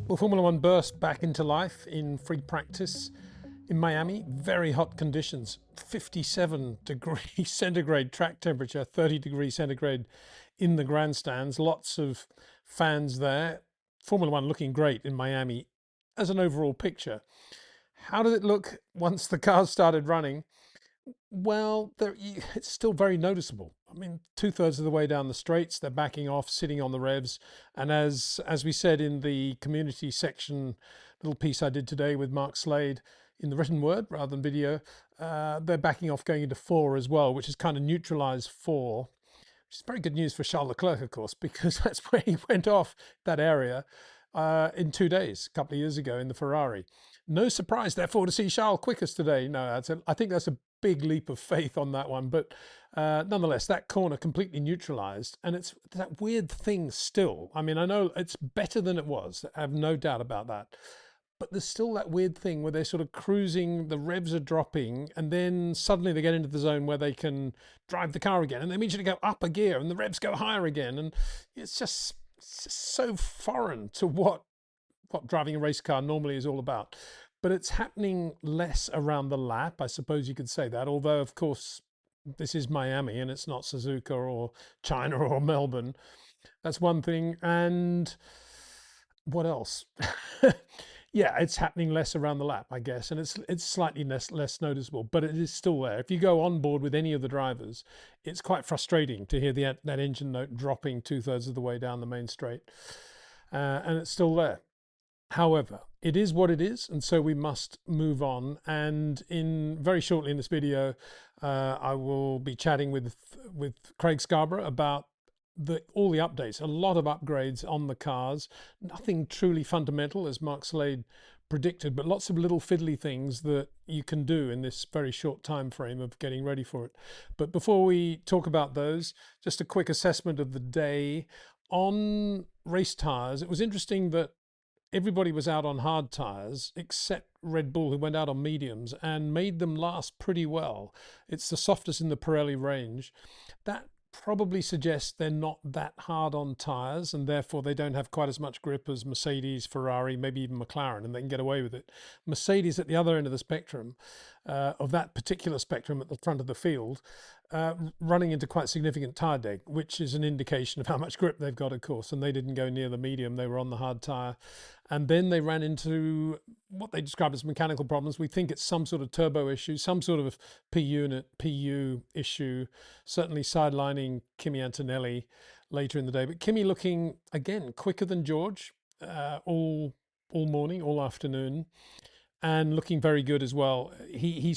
Well, Formula One burst back into life in free practice in Miami. Very hot conditions, 57 degrees centigrade track temperature, 30 degrees centigrade in the grandstands. Lots of fans there. Formula One looking great in Miami as an overall picture. How did it look once the cars started running? Well, it's still very noticeable. I mean, two-thirds of the way down the straights, they're backing off, sitting on the revs. And as we said in the community section little piece I did today with Mark Slade in the written word rather than video, they're backing off going into four as well, which is kind of neutralized four, which is very good news for Charles Leclerc, of course, because that's where he went off that area in 2 days, a couple of years ago in the Ferrari. No surprise, therefore, to see Charles quickest today. No, I think that's a big leap of faith on that one. But nonetheless, that corner completely neutralized. And it's that weird thing still. I mean, I know it's better than it was. I have no doubt about that. But there's still that weird thing where they're sort of cruising, the revs are dropping, and then suddenly they get into the zone where they can drive the car again. And they immediately go up a gear and the revs go higher again. And it's just so foreign to what driving a race car normally is all about. But it's happening less around the lap, I suppose you could say that. Although, of course, this is Miami and it's not Suzuka or China or Melbourne. That's one thing. And what else? Yeah, it's happening less around the lap, I guess, and it's slightly less noticeable, but it is still there. If you go on board with any of the drivers, it's quite frustrating to hear that engine note dropping two-thirds of the way down the main straight, and it's still there. However, it is what it is, and so we must move on. And in very shortly in this video, I will be chatting with Craig Scarborough about all the updates. A lot of upgrades on the cars. Nothing truly fundamental, as Mark Slade predicted, but lots of little fiddly things that you can do in this very short time frame of getting ready for it. But before we talk about those, just a quick assessment of the day on race tires. It was interesting that everybody was out on hard tires except Red Bull, who went out on mediums and made them last pretty well. It's the softest in the Pirelli range. That probably suggests they're not that hard on tires and therefore they don't have quite as much grip as Mercedes, Ferrari, maybe even McLaren, and they can get away with it. Mercedes at the other end of the spectrum, of that particular spectrum at the front of the field, running into quite significant tyre deg, which is an indication of how much grip they've got, of course, and they didn't go near the medium, they were on the hard tyre. And then they ran into what they describe as mechanical problems. We think it's some sort of turbo issue, some sort of PU issue, certainly sidelining Kimi Antonelli later in the day. But Kimi looking, again, quicker than George all morning, all afternoon, and looking very good as well. He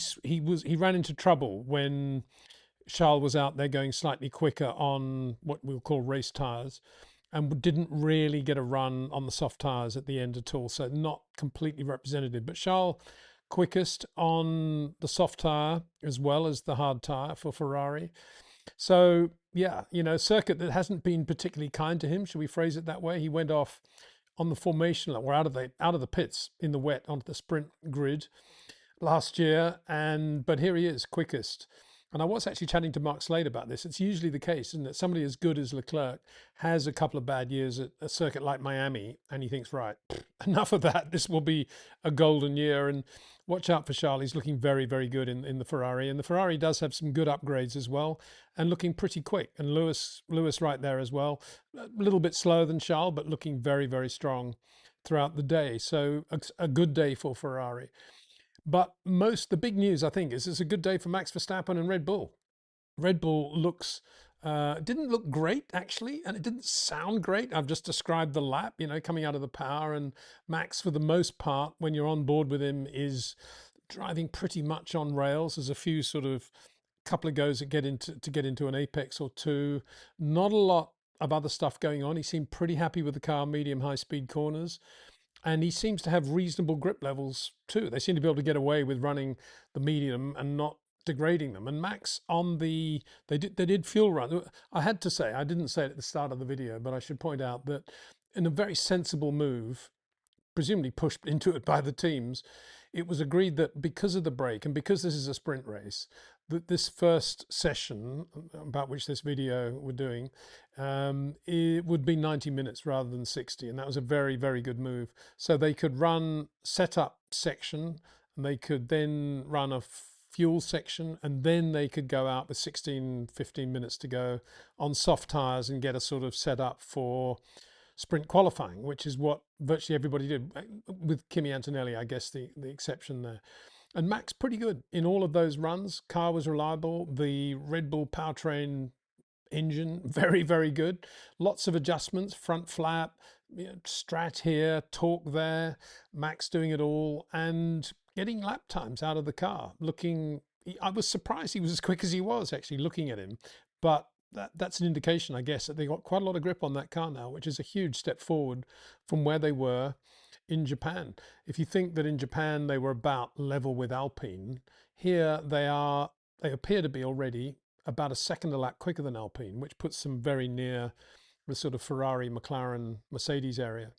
ran into trouble when Charles was out there going slightly quicker on what we'll call race tyres, and didn't really get a run on the soft tyres at the end at all. So not completely representative. But Charles quickest on the soft tyre as well as the hard tyre for Ferrari. So yeah, circuit that hasn't been particularly kind to him. Should we phrase it that way? He went off on the formation lap. We're out of the pits in the wet onto the sprint grid last year, but here he is, quickest. And I was actually chatting to Mark Slade about this. It's usually the case, isn't it? Somebody as good as Leclerc has a couple of bad years at a circuit like Miami, and he thinks, right, enough of that. This will be a golden year. And watch out for Charles. He's looking very, very good in the Ferrari. And the Ferrari does have some good upgrades as well, and looking pretty quick. And Lewis right there as well. A little bit slower than Charles, but looking very, very strong throughout the day. So a good day for Ferrari. But the big news, I think, is it's a good day for Max Verstappen and Red Bull. Red Bull didn't look great, actually, and it didn't sound great. I've just described the lap, coming out of the power. And Max, for the most part, when you're on board with him, is driving pretty much on rails. There's a few sort of couple of goes that get into an apex or two. Not a lot of other stuff going on. He seemed pretty happy with the car, medium, high-speed corners. And he seems to have reasonable grip levels too. They seem to be able to get away with running the medium and not degrading them. And Max they did fuel run. I had to say, I didn't say it at the start of the video, but I should point out that in a very sensible move, presumably pushed into it by the teams, it was agreed that because of the break and because this is a sprint race, this first session about which this video we're doing, it would be 90 minutes rather than 60, and that was a very, very good move. So they could run setup section, and they could then run a fuel section, and then they could go out with 16, 15 minutes to go on soft tires and get a sort of setup for sprint qualifying, which is what virtually everybody did, with Kimi Antonelli, I guess, the exception there. And Max pretty good in all of those runs. Car was reliable. The Red Bull powertrain engine, very, very good. Lots of adjustments, front flap, strat here, torque there, Max doing it all, and getting lap times out of the car. I was surprised he was as quick as he was, actually, looking at him. But that's an indication, I guess, that they got quite a lot of grip on that car now, which is a huge step forward from where they were in Japan. If you think that in Japan they were about level with Alpine, here they appear to be already about a second a lap quicker than Alpine, which puts them very near the sort of Ferrari, McLaren, Mercedes area.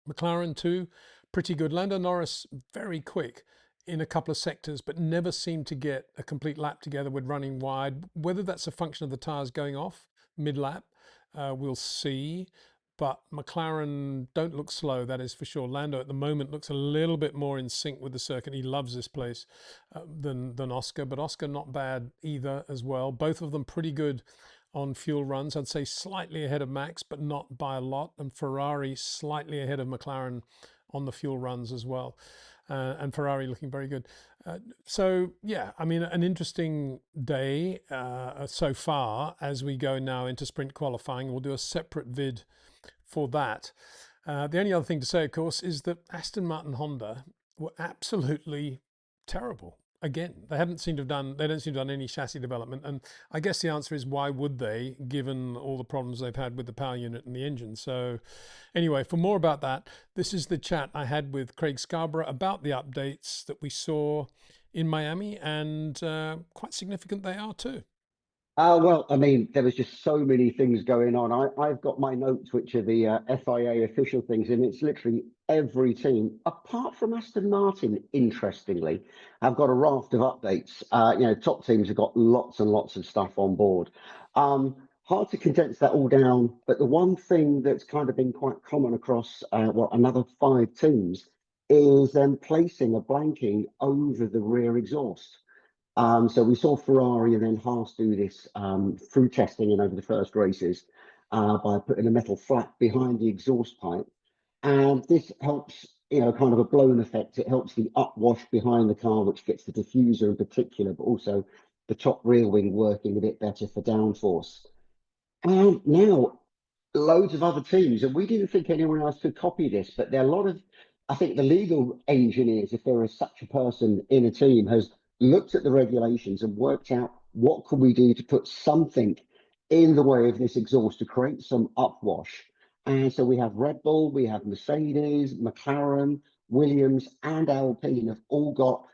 McLaren too, pretty good. Lando Norris, very quick in a couple of sectors, but never seemed to get a complete lap together with running wide. Whether that's a function of the tyres going off mid-lap, we'll see. But McLaren don't look slow, that is for sure. Lando at the moment looks a little bit more in sync with the circuit. He loves this place than Oscar, but Oscar not bad either as well. Both of them pretty good on fuel runs. I'd say slightly ahead of Max, but not by a lot. And Ferrari slightly ahead of McLaren on the fuel runs as well. And Ferrari looking very good. So yeah, I mean, an interesting day so far as we go now into sprint qualifying. We'll do a separate vid for that. The only other thing to say, of course, is that Aston Martin Honda were absolutely terrible. Again, they don't seem to have done any chassis development. And I guess the answer is, why would they, given all the problems they've had with the power unit and the engine? So anyway, for more about that, this is the chat I had with Craig Scarborough about the updates that we saw in Miami, and quite significant they are too. Well, I mean, there was just so many things going on. I've got my notes, which are the FIA official things, and it's literally every team, apart from Aston Martin, interestingly, have got a raft of updates. Top teams have got lots and lots of stuff on board. Hard to condense that all down, but the one thing that's kind of been quite common across, another 5 teams is them placing a blanking over the rear exhaust. So we saw Ferrari and then Haas do this through testing and over the first races by putting a metal flap behind the exhaust pipe. And this helps, kind of a blown effect. It helps the upwash behind the car, which gets the diffuser in particular, but also the top rear wing working a bit better for downforce. And now loads of other teams, and we didn't think anyone else could copy this, but there are a lot of, I think the legal engineers, if there is such a person in a team, has looked at the regulations and worked out what could we do to put something in the way of this exhaust to create some upwash. And so we have Red Bull, we have Mercedes, McLaren, Williams, and Alpine have all got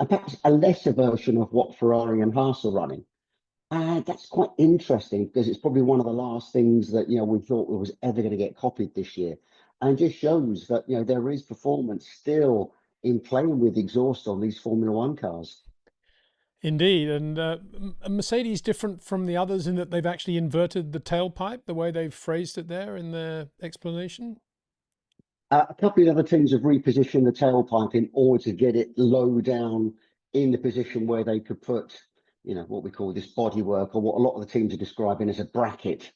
perhaps a lesser version of what Ferrari and Haas are running. And that's quite interesting because it's probably one of the last things that we thought was ever going to get copied this year, and just shows that there is performance still in playing with exhaust on these Formula One cars. Indeed, and Mercedes different from the others in that they've actually inverted the tailpipe, the way they've phrased it there in their explanation. A couple of other teams have repositioned the tailpipe in order to get it low down in the position where they could put, what we call this bodywork, or what a lot of the teams are describing as a bracket,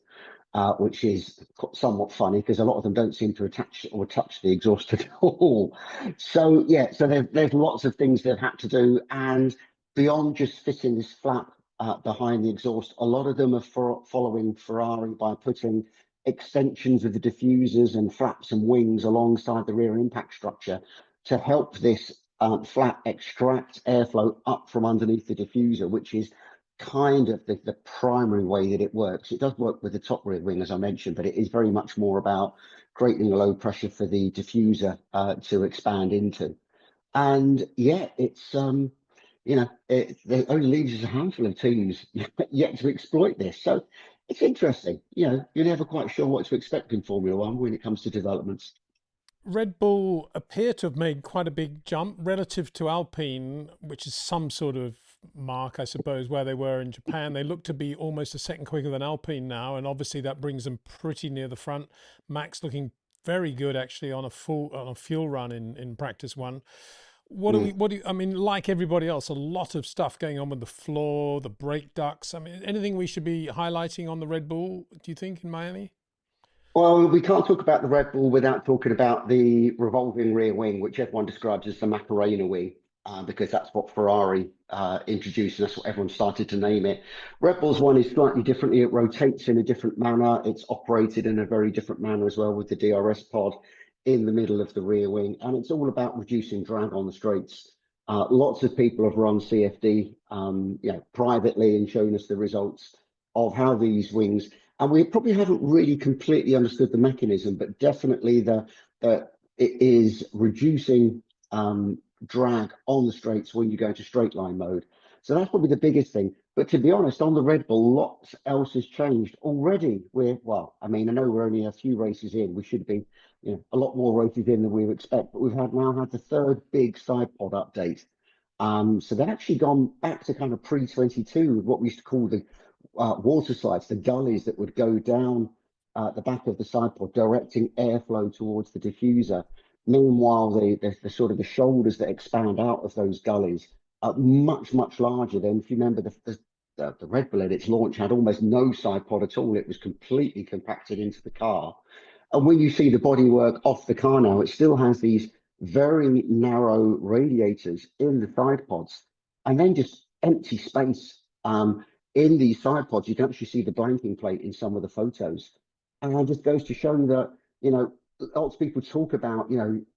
which is somewhat funny because a lot of them don't seem to attach or touch the exhaust at all. So yeah, so there's lots of things they've had to do, and beyond just fitting this flap behind the exhaust, a lot of them are following Ferrari by putting extensions of the diffusers and flaps and wings alongside the rear impact structure to help this flap extract airflow up from underneath the diffuser, which is kind of the primary way that it works. It does work with the top rear wing, as I mentioned, but it is very much more about creating a low pressure for the diffuser to expand into. And yeah, it's there only leaves us a handful of teams yet to exploit this. So it's interesting. You're never quite sure what to expect in Formula One when it comes to developments. Red Bull appear to have made quite a big jump relative to Alpine, which is some sort of mark, I suppose, where they were in Japan. They look to be almost a second quicker than Alpine now, and obviously that brings them pretty near the front. Max looking very good actually on a fuel run in practice one. I mean, like everybody else, a lot of stuff going on with the floor, the brake ducts. I mean, anything we should be highlighting on the Red Bull, do you think, in Miami? Well, we can't talk about the Red Bull without talking about the revolving rear wing, which everyone describes as the Macarena wing, because that's what Ferrari introduced, and that's what everyone started to name it. Red Bull's one is slightly differently. It rotates in a different manner. It's operated in a very different manner as well with the DRS pod in the middle of the rear wing, and it's all about reducing drag on the straights. Lots of people have run CFD, privately and shown us the results of how these wings, and we probably haven't really completely understood the mechanism, but definitely it is reducing drag on the straights when you go into straight line mode. So that's probably the biggest thing. But to be honest, on the Red Bull, lots else has changed already. I mean, I know we're only a few races in. We should be, a lot more races in than we would expect. But we've now had the third big side pod update. So they've actually gone back to kind of pre-22 with what we used to call the water slides, the gullies that would go down the back of the side pod, directing airflow towards the diffuser. Meanwhile, the sort of the shoulders that expand out of those gullies are much, much larger than, if you remember, the Red Bull at its launch had almost no side pod at all. It was completely compacted into the car. And when you see the bodywork off the car now, it still has these very narrow radiators in the side pods, and then just empty space. In these side pods, you can actually see the blanking plate in some of the photos. And it just goes to show that, lots of people talk about,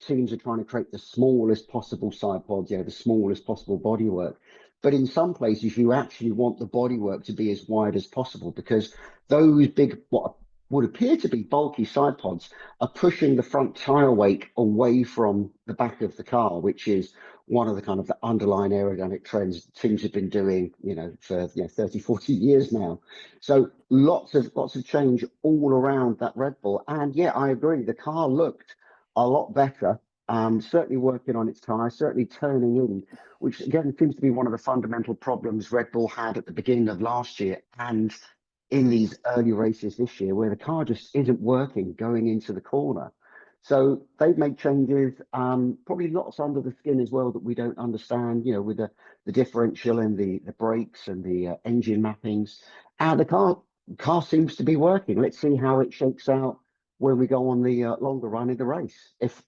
teams are trying to create the smallest possible side pods, the smallest possible bodywork. But in some places, you actually want the bodywork to be as wide as possible, because those big, what would appear to be bulky side pods, are pushing the front tire weight away from the back of the car, which is one of the kind of the underlying aerodynamic trends teams have been doing, for 30, 40 years now. So lots of change all around that Red Bull. And yeah, I agree. The car looked a lot better. Certainly working on its tyre, certainly turning in, which again seems to be one of the fundamental problems Red Bull had at the beginning of last year and in these early races this year, where the car just isn't working going into the corner. So they've made changes, probably lots under the skin as well that we don't understand, with the differential and the brakes and the engine mappings. And the car seems to be working. Let's see how it shakes out when we go on the longer run in the race, if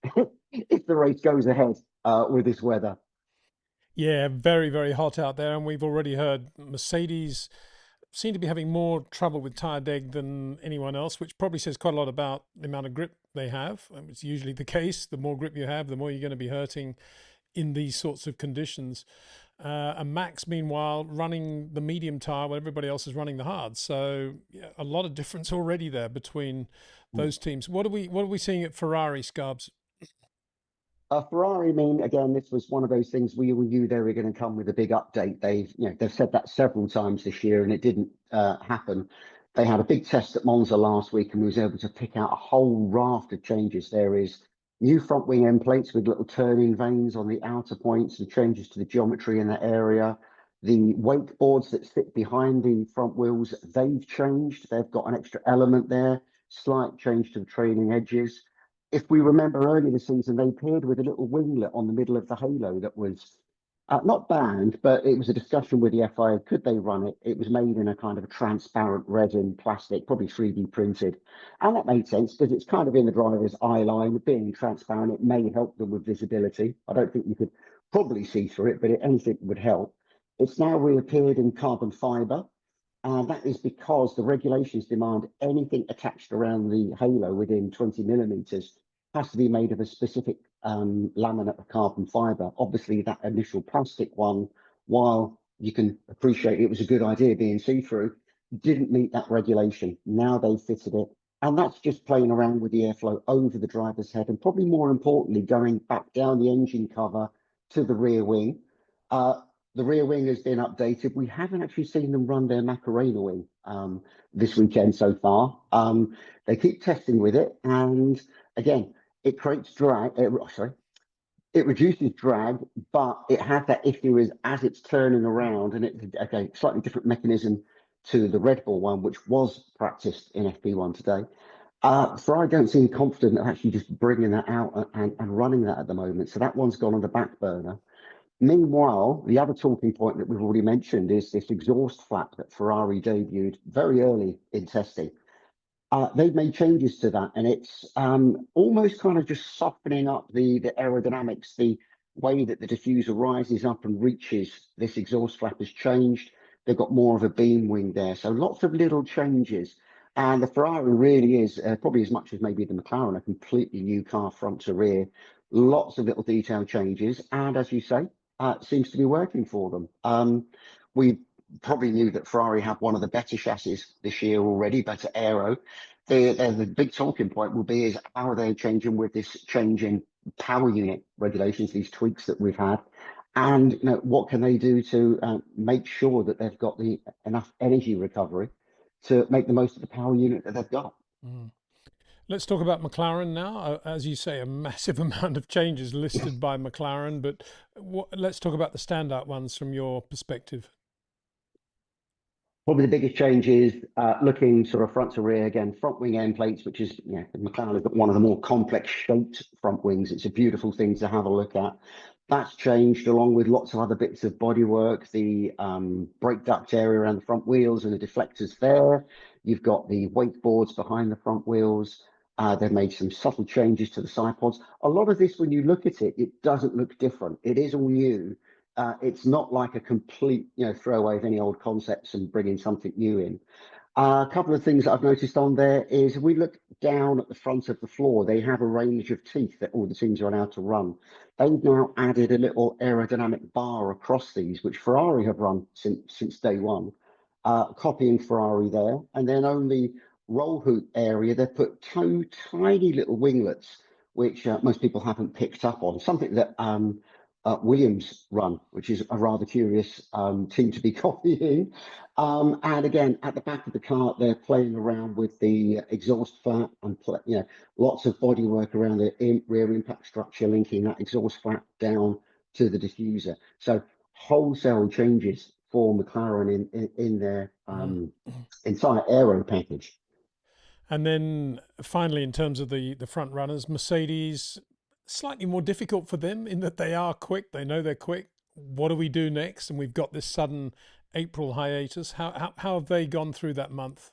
if the race goes ahead with this weather. Yeah, very, very hot out there. And we've already heard Mercedes seem to be having more trouble with tire deg than anyone else, which probably says quite a lot about the amount of grip they have. It's usually the case. The more grip you have, the more you're going to be hurting in these sorts of conditions. And Max, meanwhile, running the medium tire while everybody else is running the hard. So yeah, a lot of difference already there between those teams. What are we seeing at Ferrari, Scarbs? Ferrari, I mean, again, this was one of those things we all knew they were going to come with a big update. They've said that several times this year, and it didn't happen. They had a big test at Monza last week, and we was able to pick out a whole raft of changes. There is new front wing end plates with little turning vanes on the outer points, and changes to the geometry in that area. The wake boards that sit behind the front wheels, they've changed. They've got an extra element there. Slight change to the trailing edges. If we remember earlier this season, they appeared with a little winglet on the middle of the halo that was not banned, but it was a discussion with the FIA. Could they run it? It was made in a kind of a transparent resin plastic, probably 3D printed. And that made sense because it's kind of in the driver's eye line. Being transparent, it may help them with visibility. I don't think you could probably see through it, but anything would help. It's now reappeared in carbon fiber. That is because the regulations demand anything attached around the halo within 20 millimeters has to be made of a specific laminate of carbon fiber. Obviously, that initial plastic one, while you can appreciate it was a good idea being see-through, didn't meet that regulation. Now they've fitted it. And that's just playing around with the airflow over the driver's head. And probably more importantly, going back down the engine cover to the rear wing. The rear wing has been updated. We haven't actually seen them run their Macarena wing this weekend so far. They keep testing with it, and again, it creates drag. it reduces drag, but it has that issue is as it's turning around, and it's okay, slightly different mechanism to the Red Bull one, which was practiced in FP1 today. So I don't seem confident of actually just bringing that out and running that at the moment. So that one's gone on the back burner. Meanwhile, the other talking point that we've already mentioned is this exhaust flap that Ferrari debuted very early in testing. They've made changes to that, and it's almost kind of just softening up the aerodynamics. The way that the diffuser rises up and reaches this exhaust flap has changed. They've got more of a beam wing there, so lots of little changes. And the Ferrari really is probably as much as maybe the McLaren, a completely new car front to rear. Lots of little detail changes, and as you say, seems to be working for them. We probably knew that Ferrari had one of the better chassis this year already, better aero. The big talking point will be is how are they changing with this change in power unit regulations, these tweaks that we've had, and what can they do to make sure that they've got the enough energy recovery to make the most of the power unit that they've got. Mm. Let's talk about McLaren now. As you say, a massive amount of changes listed by McLaren, but let's talk about the standout ones from your perspective. Probably the biggest change is looking sort of front to rear again, front wing end plates, which is, McLaren has got one of the more complex shaped front wings. It's a beautiful thing to have a look at. That's changed along with lots of other bits of bodywork, the brake duct area around the front wheels and the deflectors there. You've got the wake boards behind the front wheels. They've made some subtle changes to the side pods. A lot of this, when you look at it, it doesn't look different. It is all new. It's not like a complete, throwaway of any old concepts and bringing something new in. A couple of things that I've noticed on there is if we look down at the front of the floor, they have a range of teeth that all the teams are allowed to run. They've now added a little aerodynamic bar across these, which Ferrari have run since day one, copying Ferrari there. And then on the roll hoop area, they've put two tiny little winglets, which most people haven't picked up on, something that Williams run, which is a rather curious team to be copying. And again, at the back of the car, they're playing around with the exhaust flap and lots of bodywork around the rear impact structure, linking that exhaust flap down to the diffuser. So wholesale changes for McLaren in their entire aero package. And then finally, in terms of the front runners, Mercedes, slightly more difficult for them in that they are quick. They know they're quick. What do we do next? And we've got this sudden April hiatus. How have they gone through that month?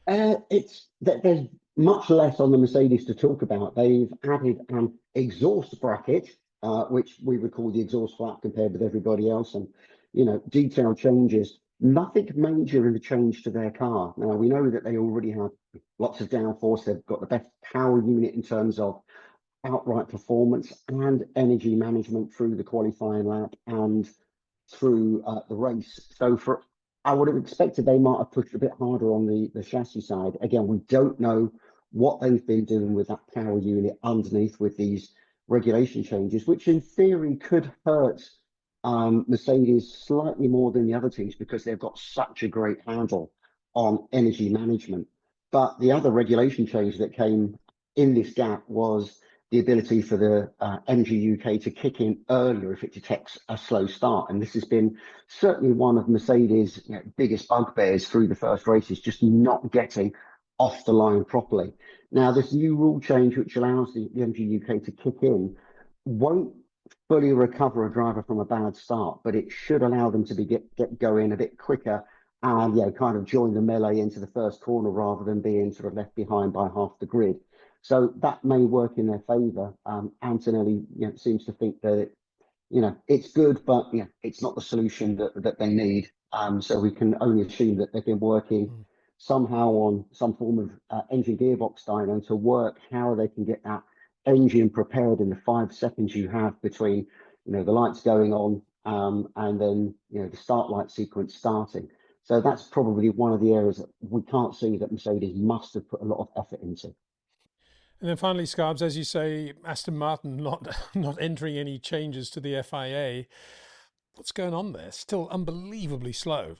There's much less on the Mercedes to talk about. They've added an exhaust bracket, which we would call the exhaust flap compared with everybody else, and detailed changes. Nothing major in the change to their car. Now we know that they already have lots of downforce. They've got the best power unit in terms of outright performance and energy management through the qualifying lap and through the race. So I would have expected they might have pushed a bit harder on the chassis side. Again, we don't know what they've been doing with that power unit underneath with these regulation changes, which in theory could hurt Mercedes slightly more than the other teams because they've got such a great handle on energy management. But the other regulation change that came in this gap was the ability for the Energy UK to kick in earlier if it detects a slow start. And this has been certainly one of Mercedes' biggest bugbears through the first races, just not getting off the line properly. Now, this new rule change, which allows the Energy UK to kick in, won't fully recover a driver from a bad start, but it should allow them to get going a bit quicker and kind of join the melee into the first corner rather than being sort of left behind by half the grid. So that may work in their favour. Antonelli seems to think that it's good, but it's not the solution that they need. So we can only assume that they've been working somehow on some form of engine gearbox dyno to work how they can get that engine prepared in the 5 seconds you have between the lights going on and then the start light sequence starting. So that's probably one of the areas that we can't see that Mercedes must have put a lot of effort into. And then finally, Scarbs, as you say, Aston Martin not entering any changes to the FIA. What's going on there? Still unbelievably slow.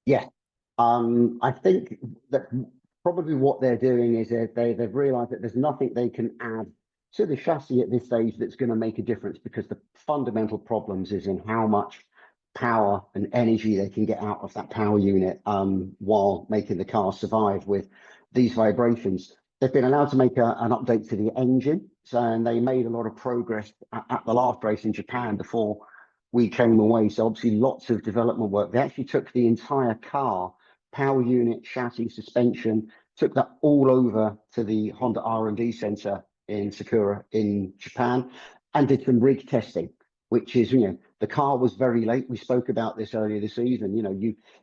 Yeah, I think that probably what they're doing is they've realised that there's nothing they can add to the chassis at this stage that's going to make a difference, because the fundamental problems is in how much power and energy they can get out of that power unit while making the car survive with these vibrations. They've been allowed to make an update to the engine, and they made a lot of progress at the last race in Japan before we came away. So obviously lots of development work. They actually took the entire car, power unit, chassis, suspension, took that all over to the Honda R&D center in Sakura in Japan, and did some rig testing, which is, the car was very late. We spoke about this earlier this season.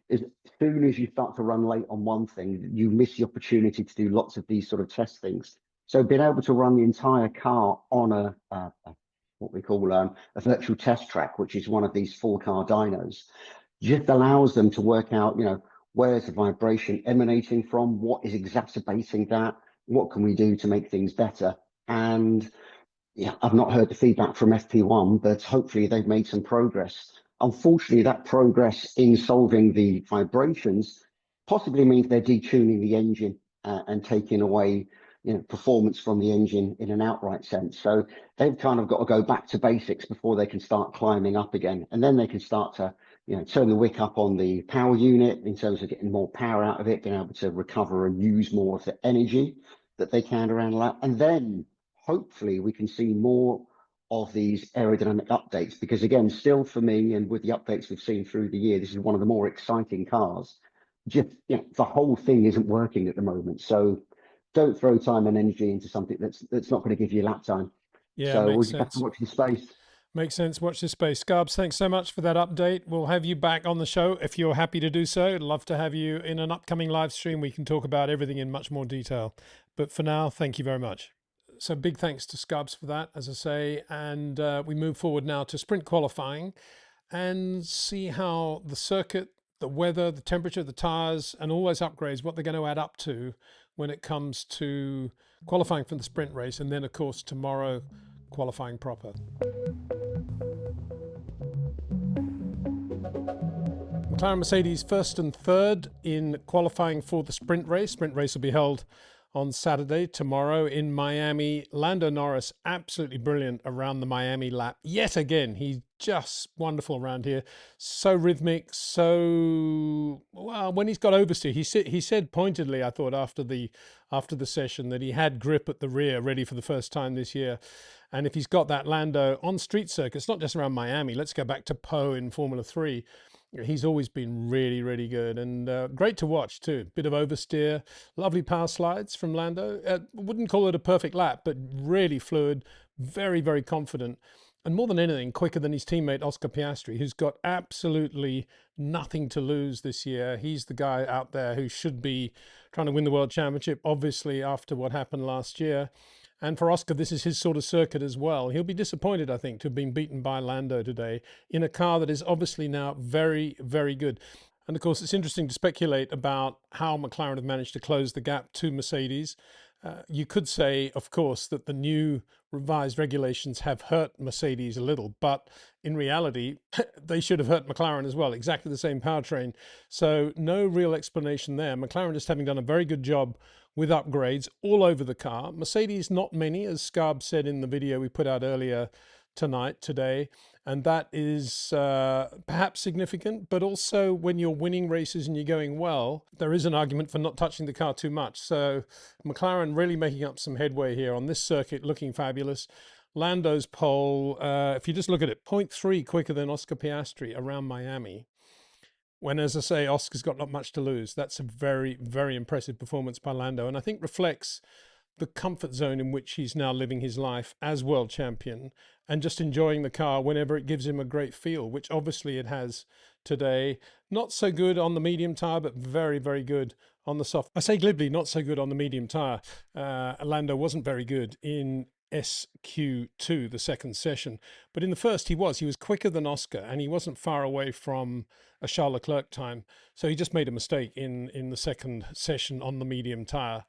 As soon as you start to run late on one thing, you miss the opportunity to do lots of these sort of test things. So being able to run the entire car on what we call a virtual test track, which is one of these 4-car dynos, just allows them to work out, where's the vibration emanating from, what is exacerbating that, what can we do to make things better. And yeah, I've not heard the feedback from FP1, but hopefully they've made some progress. Unfortunately, that progress in solving the vibrations possibly means they're detuning the engine and taking away performance from the engine in an outright sense. So they've kind of got to go back to basics before they can start climbing up again. And then they can start to turn the wick up on the power unit in terms of getting more power out of it, being able to recover and use more of the energy that they can around a lap. And then hopefully we can see more of these aerodynamic updates, because again, still for me, and with the updates we've seen through the year, this is one of the more exciting cars. Just the whole thing isn't working at the moment. So don't throw time and energy into something that's not going to give you lap time. Yeah, so we'll makes just have to sense. watch the space. Makes sense. Watch this space. Scarbs, thanks so much for that update. We'll have you back on the show if you're happy to do so. I'd love to have you in an upcoming live stream. We can talk about everything in much more detail. But for now, thank you very much. So big thanks to Scarbs for that, as I say. And we move forward now to sprint qualifying and see how the circuit, the weather, the temperature, the tires, and all those upgrades, what they're going to add up to when it comes to qualifying for the sprint race. And then, of course, tomorrow, qualifying proper. McLaren Mercedes first and third in qualifying for the sprint race. Sprint race will be held on Saturday, tomorrow in Miami. Lando Norris, absolutely brilliant around the Miami lap. Yet again, he's just wonderful around here. So rhythmic, so, well, when he's got oversteer, he said pointedly, I thought, after the session, that he had grip at the rear ready for the first time this year. And if he's got that Lando on street circuits, not just around Miami, let's go back to Poe in Formula 3. He's always been really, really good, and great to watch too. Bit of oversteer, lovely power slides from Lando. Wouldn't call it a perfect lap, but really fluid, very, very confident. And more than anything, quicker than his teammate Oscar Piastri, who's got absolutely nothing to lose this year. He's the guy out there who should be trying to win the World Championship, obviously, after what happened last year. And for Oscar, this is his sort of circuit as well. He'll be disappointed, I think, to have been beaten by Lando today in a car that is obviously now very, very good. And of course, it's interesting to speculate about how McLaren have managed to close the gap to Mercedes. You could say, of course, that the new revised regulations have hurt Mercedes a little, but in reality, they should have hurt McLaren as well. Exactly the same powertrain. So no real explanation there. McLaren just having done a very good job with upgrades all over the car. Mercedes, not many, as Scarb said in the video we put out earlier today. And that is perhaps significant, but also when you're winning races and you're going well, there is an argument for not touching the car too much. So McLaren really making up some headway here on this circuit, looking fabulous. Lando's pole, if you just look at it, 0.3 quicker than Oscar Piastri around Miami. When, as I say, Oscar's got not much to lose. That's a very, very impressive performance by Lando, and I think reflects the comfort zone in which he's now living his life as world champion and just enjoying the car whenever it gives him a great feel, which obviously it has today. Not so good on the medium tyre, but very, very good on the soft. I say glibly, not so good on the medium tyre. Lando wasn't very good in SQ2, the second session, but in the first he was quicker than Oscar, and he wasn't far away from a Charles Leclerc time, so he just made a mistake in the second session on the medium tyre.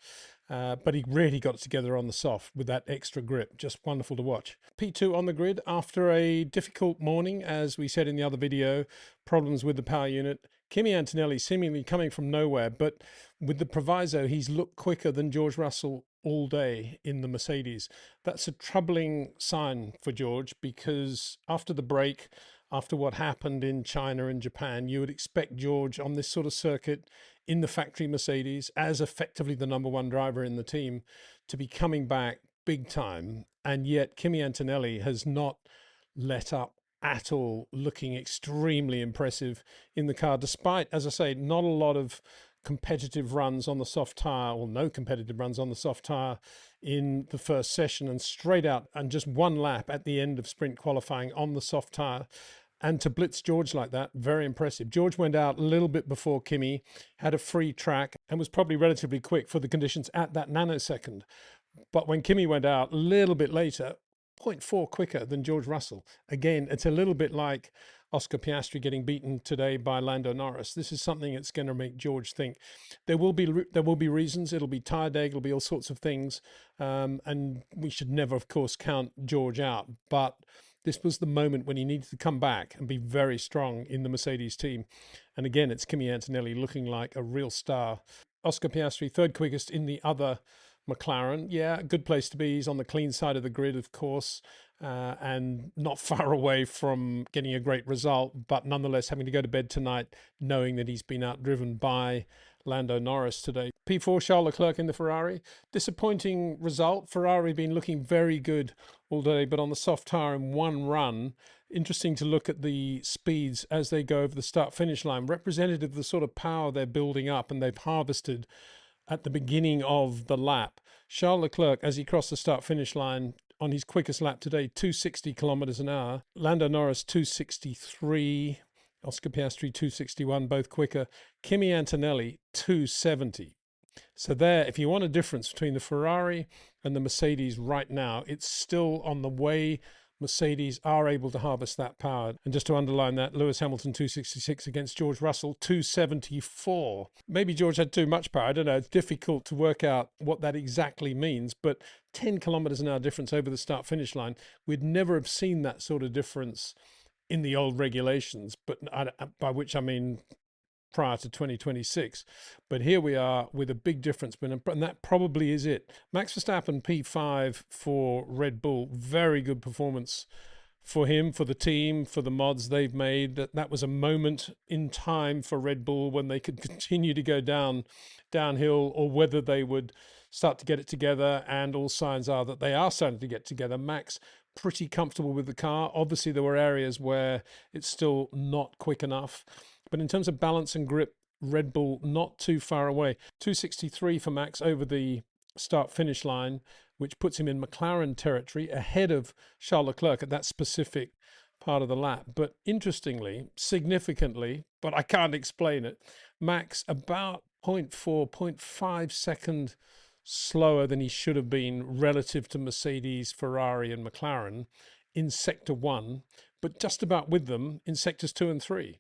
But he really got it together on the soft with that extra grip. Just wonderful to watch. P2 on the grid after a difficult morning, as we said in the other video, problems with the power unit. Kimi Antonelli seemingly coming from nowhere, but with the proviso, he's looked quicker than George Russell all day in the Mercedes. That's a troubling sign for George, because after the break, after what happened in China and Japan, you would expect George on this sort of circuit in the factory Mercedes, as effectively the number one driver in the team, to be coming back big time. And yet Kimi Antonelli has not let up at all, looking extremely impressive in the car, despite, as I say, not a lot of competitive runs on the soft tyre, or no competitive runs on the soft tyre in the first session, and straight out and just one lap at the end of sprint qualifying on the soft tyre. And to blitz George like that, very impressive. George went out a little bit before Kimi, had a free track, and was probably relatively quick for the conditions at that nanosecond. But when Kimi went out a little bit later, zero point 0.4 quicker than George Russell. Again, it's a little bit like Oscar Piastri getting beaten today by Lando Norris. This is something that's going to make George think. There will be reasons. It'll be tire deg. It'll be all sorts of things, and we should never, of course, count George out. But this was the moment when he needed to come back and be very strong in the Mercedes team. And again, it's Kimi Antonelli looking like a real star. Oscar Piastri, third quickest in the other McLaren. Yeah, good place to be. He's on the clean side of the grid, of course, and not far away from getting a great result, but nonetheless having to go to bed tonight knowing that he's been outdriven by Lando Norris today. P4, Charles Leclerc in the Ferrari. Disappointing result. Ferrari been looking very good all day, but on the soft tyre in one run. Interesting to look at the speeds as they go over the start-finish line, representative of the sort of power they're building up and they've harvested at the beginning of the lap. Charles Leclerc, as he crossed the start-finish line on his quickest lap today, 260 kilometers an hour. Lando Norris, 263. Oscar Piastri, 261, both quicker. Kimi Antonelli, 270. So there, if you want a difference between the Ferrari and the Mercedes right now, it's still on the way Mercedes are able to harvest that power. And just to underline that, Lewis Hamilton 266 against George Russell 274. Maybe George had too much power. I don't know. It's difficult to work out what that exactly means, but 10 kilometers an hour difference over the start-finish line. We'd never have seen that sort of difference in the old regulations, but by which I mean prior to 2026. But here we are with a big difference, and that probably is it. Max Verstappen P5 for Red Bull, very good performance for him, for the team, for the mods they've made. That was a moment in time for Red Bull when they could continue to go downhill, or whether they would start to get it together, and all signs are that they are starting to get together. Max pretty comfortable with the car. Obviously there were areas where it's still not quick enough, but in terms of balance and grip, Red Bull not too far away. 263 for Max over the start-finish line, which puts him in McLaren territory ahead of Charles Leclerc at that specific part of the lap. But interestingly, significantly, but I can't explain it, Max about 0.4, 0.5 second slower than he should have been relative to Mercedes, Ferrari and McLaren in sector 1, but just about with them in sectors 2 and 3.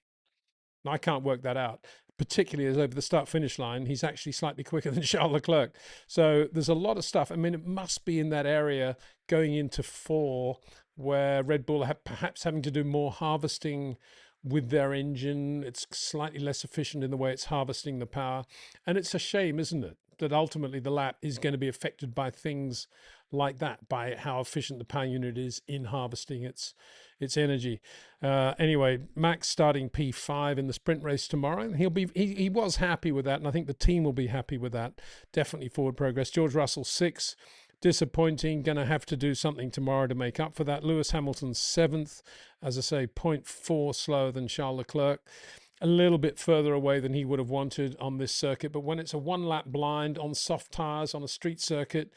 I can't work that out, particularly as over the start-finish line, he's actually slightly quicker than Charles Leclerc. So there's a lot of stuff. I mean, it must be in that area going into 4 where Red Bull have perhaps having to do more harvesting with their engine. It's slightly less efficient in the way it's harvesting the power. And it's a shame, isn't it, that ultimately the lap is going to be affected by things like that, by how efficient the power unit is in harvesting its energy. Anyway, Max starting P5 in the sprint race tomorrow. He was happy with that, and I think the team will be happy with that. Definitely forward progress. George Russell 6, disappointing. Going to have to do something tomorrow to make up for that. Lewis Hamilton 7th, as I say, 0.4 slower than Charles Leclerc. A little bit further away than he would have wanted on this circuit, but when it's a one-lap blind on soft tyres on a street circuit,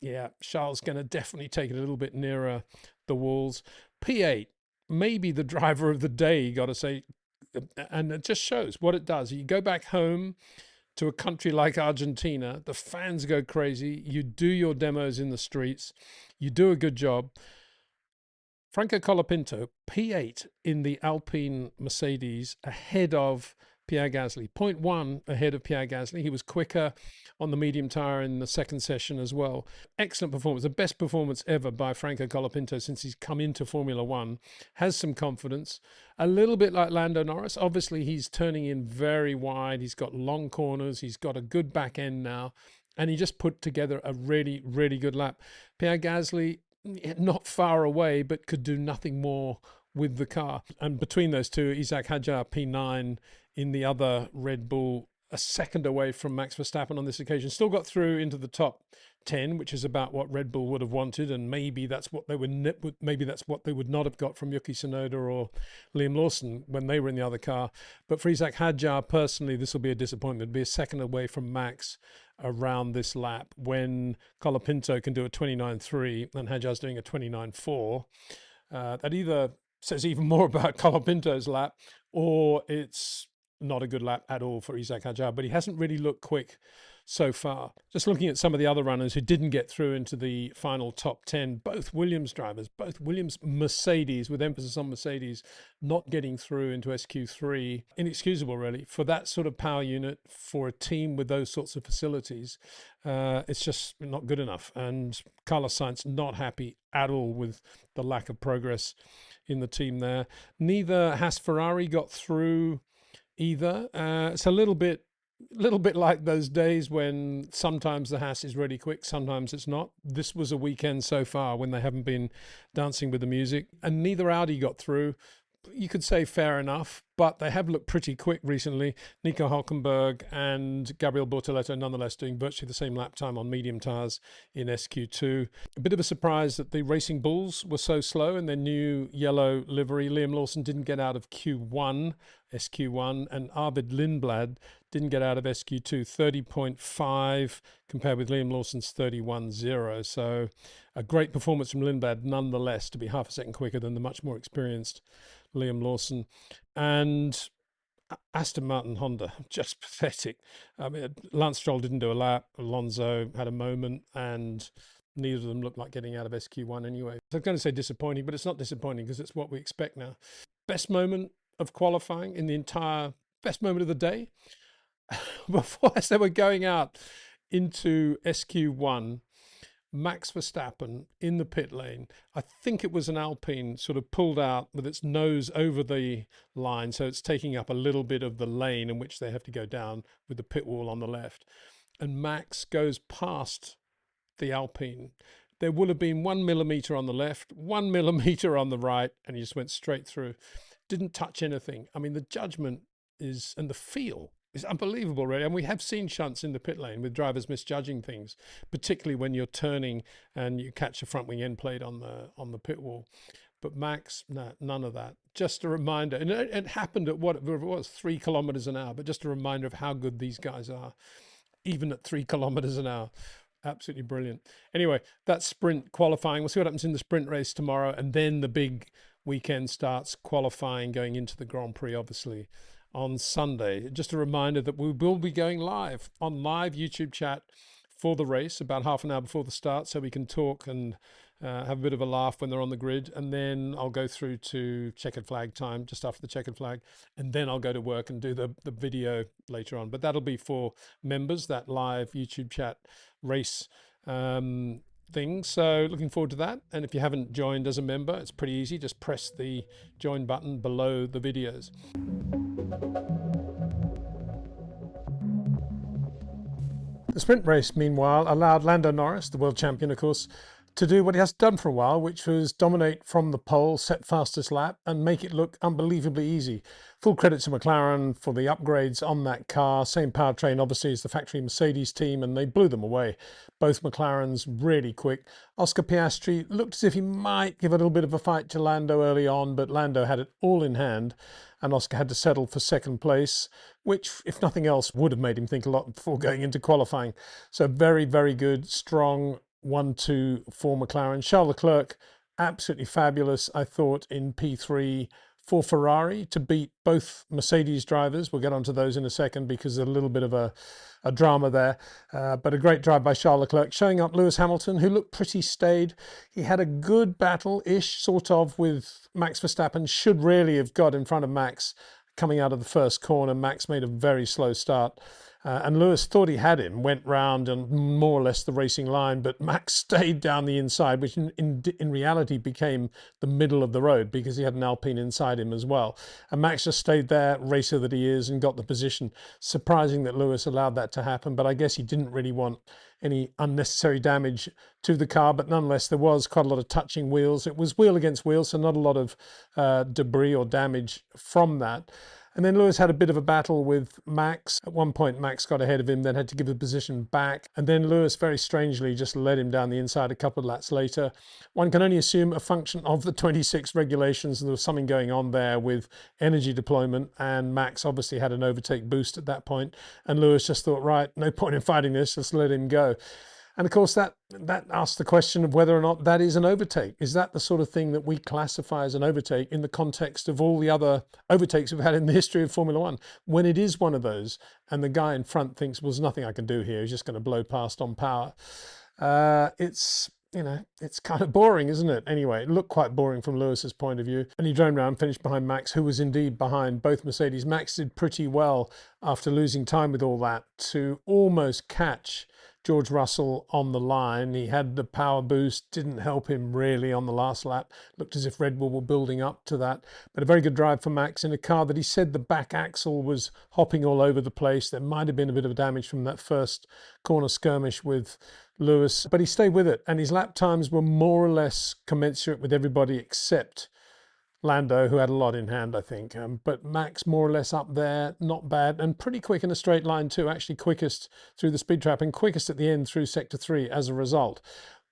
yeah, Charles going to definitely take it a little bit nearer the walls. P8, maybe the driver of the day, you got to say, and it just shows what it does. You go back home to a country like Argentina, the fans go crazy, you do your demos in the streets, you do a good job. Franco Colapinto, P8 in the Alpine Mercedes, ahead of Pierre Gasly. 0.1 ahead of Pierre Gasly. He was quicker on the medium tyre in the second session as well. Excellent performance, the best performance ever by Franco Colapinto since he's come into Formula One. Has some confidence, a little bit like Lando Norris. Obviously, he's turning in very wide. He's got long corners. He's got a good back end now. And he just put together a really, really good lap. Pierre Gasly, not far away, but could do nothing more with the car. And between those two, Isaac Hadjar, P9 in the other Red Bull, a second away from Max Verstappen on this occasion. Still got through into the top 10, which is about what Red Bull would have wanted, and maybe that's what they would not have got from Yuki Tsunoda or Liam Lawson when they were in the other car. But for Isaac Hadjar personally, this will be a disappointment. It'll be a second away from Max around this lap when Colapinto can do a 29.3 and Hadjar's doing a 29.4. That either says even more about Colapinto's lap, or it's not a good lap at all for Isaac Hadjar, but he hasn't really looked quick so far. Just looking at some of the other runners who didn't get through into the final top 10, both Williams drivers, both Williams Mercedes, with emphasis on Mercedes, not getting through into SQ3. Inexcusable, really, for that sort of power unit, for a team with those sorts of facilities. It's just not good enough. And Carlos Sainz not happy at all with the lack of progress in the team there. Neither Haas Ferrari got through either. It's a little bit like those days when sometimes the Haas is really quick, sometimes it's not. This was a weekend so far when they haven't been dancing with the music. And neither Audi got through. You could say fair enough, but they have looked pretty quick recently. Nico Hülkenberg and Gabriel Bortoleto nonetheless doing virtually the same lap time on medium tyres in SQ2. A bit of a surprise that the Racing Bulls were so slow in their new yellow livery. Liam Lawson didn't get out of Q1, SQ1, and Arvid Lindblad didn't get out of SQ2, 30.5 compared with Liam Lawson's 31.0. So a great performance from Lindblad nonetheless to be half a second quicker than the much more experienced Liam Lawson. And Aston Martin Honda, just pathetic. I mean, Lance Stroll didn't do a lap. Alonso had a moment, and neither of them looked like getting out of SQ1 anyway. So I'm going to say disappointing, but it's not disappointing because it's what we expect now. Best moment of qualifying in the entire, best moment of the day. Before as they were going out into SQ1, Max Verstappen in the pit lane, I think it was an Alpine, sort of pulled out with its nose over the line, so it's taking up a little bit of the lane in which they have to go down with the pit wall on the left. And Max goes past the Alpine. There would have been 1 millimetre on the left, 1 millimetre on the right, and he just went straight through. Didn't touch anything. I mean, the judgment is, and the feel is unbelievable, really. And we have seen shunts in the pit lane with drivers misjudging things, particularly when you're turning and you catch a front wing end plate on the pit wall. But Max, no, none of that. Just a reminder, and it happened at whatever it was, 3 kilometers an hour, but just a reminder of how good these guys are, even at 3 kilometers an hour. Absolutely brilliant. Anyway, that's sprint qualifying. We'll see what happens in the sprint race tomorrow, and then the big weekend starts, qualifying going into the Grand Prix, obviously, on Sunday. Just a reminder that we will be going live on live YouTube chat for the race about half an hour before the start, so we can talk and have a bit of a laugh when they're on the grid. And then I'll go through to checkered flag time just after the checkered flag, and then I'll go to work and do the video later on. But that'll be for members, that live YouTube chat race thing. So looking forward to that. And if you haven't joined as a member, it's pretty easy. Just press the join button below the videos. The sprint race, meanwhile, allowed Lando Norris, the world champion, of course, to do what he has done for a while, which was dominate from the pole, set fastest lap, and make it look unbelievably easy. Full credit to McLaren for the upgrades on that car. Same powertrain, obviously, as the factory Mercedes team, and they blew them away. Both McLarens really quick. Oscar Piastri looked as if he might give a little bit of a fight to Lando early on, but Lando had it all in hand, and Oscar had to settle for second place, which, if nothing else, would have made him think a lot before going into qualifying. So very, very good, strong 1-2 for McLaren. Charles Leclerc, absolutely fabulous, I thought, in P3 for Ferrari to beat both Mercedes drivers. We'll get onto those in a second because there's a little bit of a drama there. But a great drive by Charles Leclerc, showing up Lewis Hamilton, who looked pretty staid. He had a good battle-ish, sort of, with Max Verstappen. Should really have got in front of Max coming out of the first corner, Max made a very slow start. And Lewis thought he had him, went round and more or less the racing line, but Max stayed down the inside, which in reality became the middle of the road because he had an Alpine inside him as well. And Max just stayed there, racer that he is, and got the position. Surprising that Lewis allowed that to happen, but I guess he didn't really want any unnecessary damage to the car, but nonetheless there was quite a lot of touching wheels. It was wheel against wheel, so not a lot of debris or damage from that. And then Lewis had a bit of a battle with Max. At one point, Max got ahead of him, then had to give the position back. And then Lewis, very strangely, just led him down the inside a couple of laps later. One can only assume a function of the 26 regulations. There was something going on there with energy deployment. And Max obviously had an overtake boost at that point. And Lewis just thought, right, no point in fighting this, let's let him go. And of course, that asks the question of whether or not that is an overtake. Is that the sort of thing that we classify as an overtake in the context of all the other overtakes we've had in the history of Formula One? When it is one of those, and the guy in front thinks, well, there's nothing I can do here, he's just going to blow past on power. It's kind of boring, isn't it? Anyway, it looked quite boring from Lewis's point of view. And he droned around, finished behind Max, who was indeed behind both Mercedes. Max did pretty well after losing time with all that to almost catch George Russell on the line. He had the power boost, didn't help him really on the last lap. Looked as if Red Bull were building up to that. But a very good drive for Max in a car that he said the back axle was hopping all over the place. There might have been a bit of damage from that first corner skirmish with Lewis, but he stayed with it. And his lap times were more or less commensurate with everybody except Lando, who had a lot in hand, I think. But Max more or less up there, not bad, and pretty quick in a straight line too, actually quickest through the speed trap and quickest at the end through sector 3 as a result.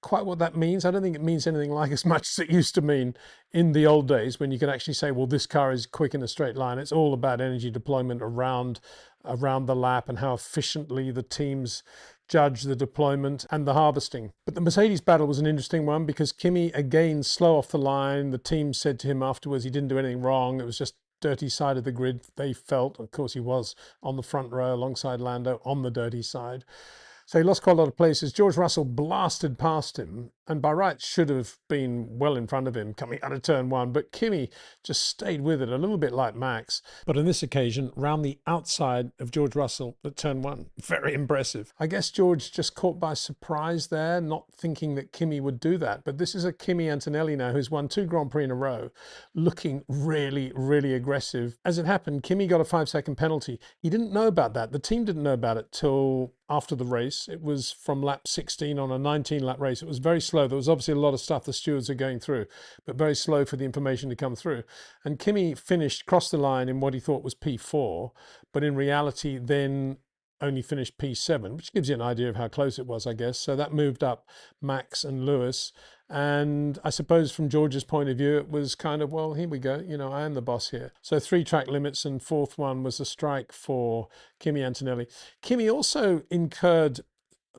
Quite what that means, I don't think it means anything like as much as it used to mean in the old days when you could actually say, well, this car is quick in a straight line. It's all about energy deployment around the lap and how efficiently the teams judge the deployment and the harvesting. But the Mercedes battle was an interesting one because Kimi again slow off the line. The team said to him afterwards he didn't do anything wrong. It was just dirty side of the grid, they felt. Of course, he was on the front row alongside Lando on the dirty side. So he lost quite a lot of places. George Russell blasted past him and by rights should have been well in front of him coming out of turn 1, but Kimi just stayed with it, a little bit like Max. But on this occasion, round the outside of George Russell at turn 1. Very impressive. I guess George just caught by surprise there, not thinking that Kimi would do that. But this is a Kimi Antonelli now who's won 2 Grand Prix in a row, looking really, really aggressive. As it happened, Kimi got a 5-second penalty. He didn't know about that. The team didn't know about it till after the race. It was from lap 16 on a 19-lap race. It was very slow. There was obviously a lot of stuff the stewards are going through, but very slow for the information to come through. And Kimi crossed the line in what he thought was P4, but in reality then only finished P7, which gives you an idea of how close it was, I guess. So that moved up Max and Lewis. And I suppose from George's point of view, it was kind of, well, here we go. You know, I am the boss here. So 3 track limits and 4th one was a strike for Kimi Antonelli. Kimi also incurred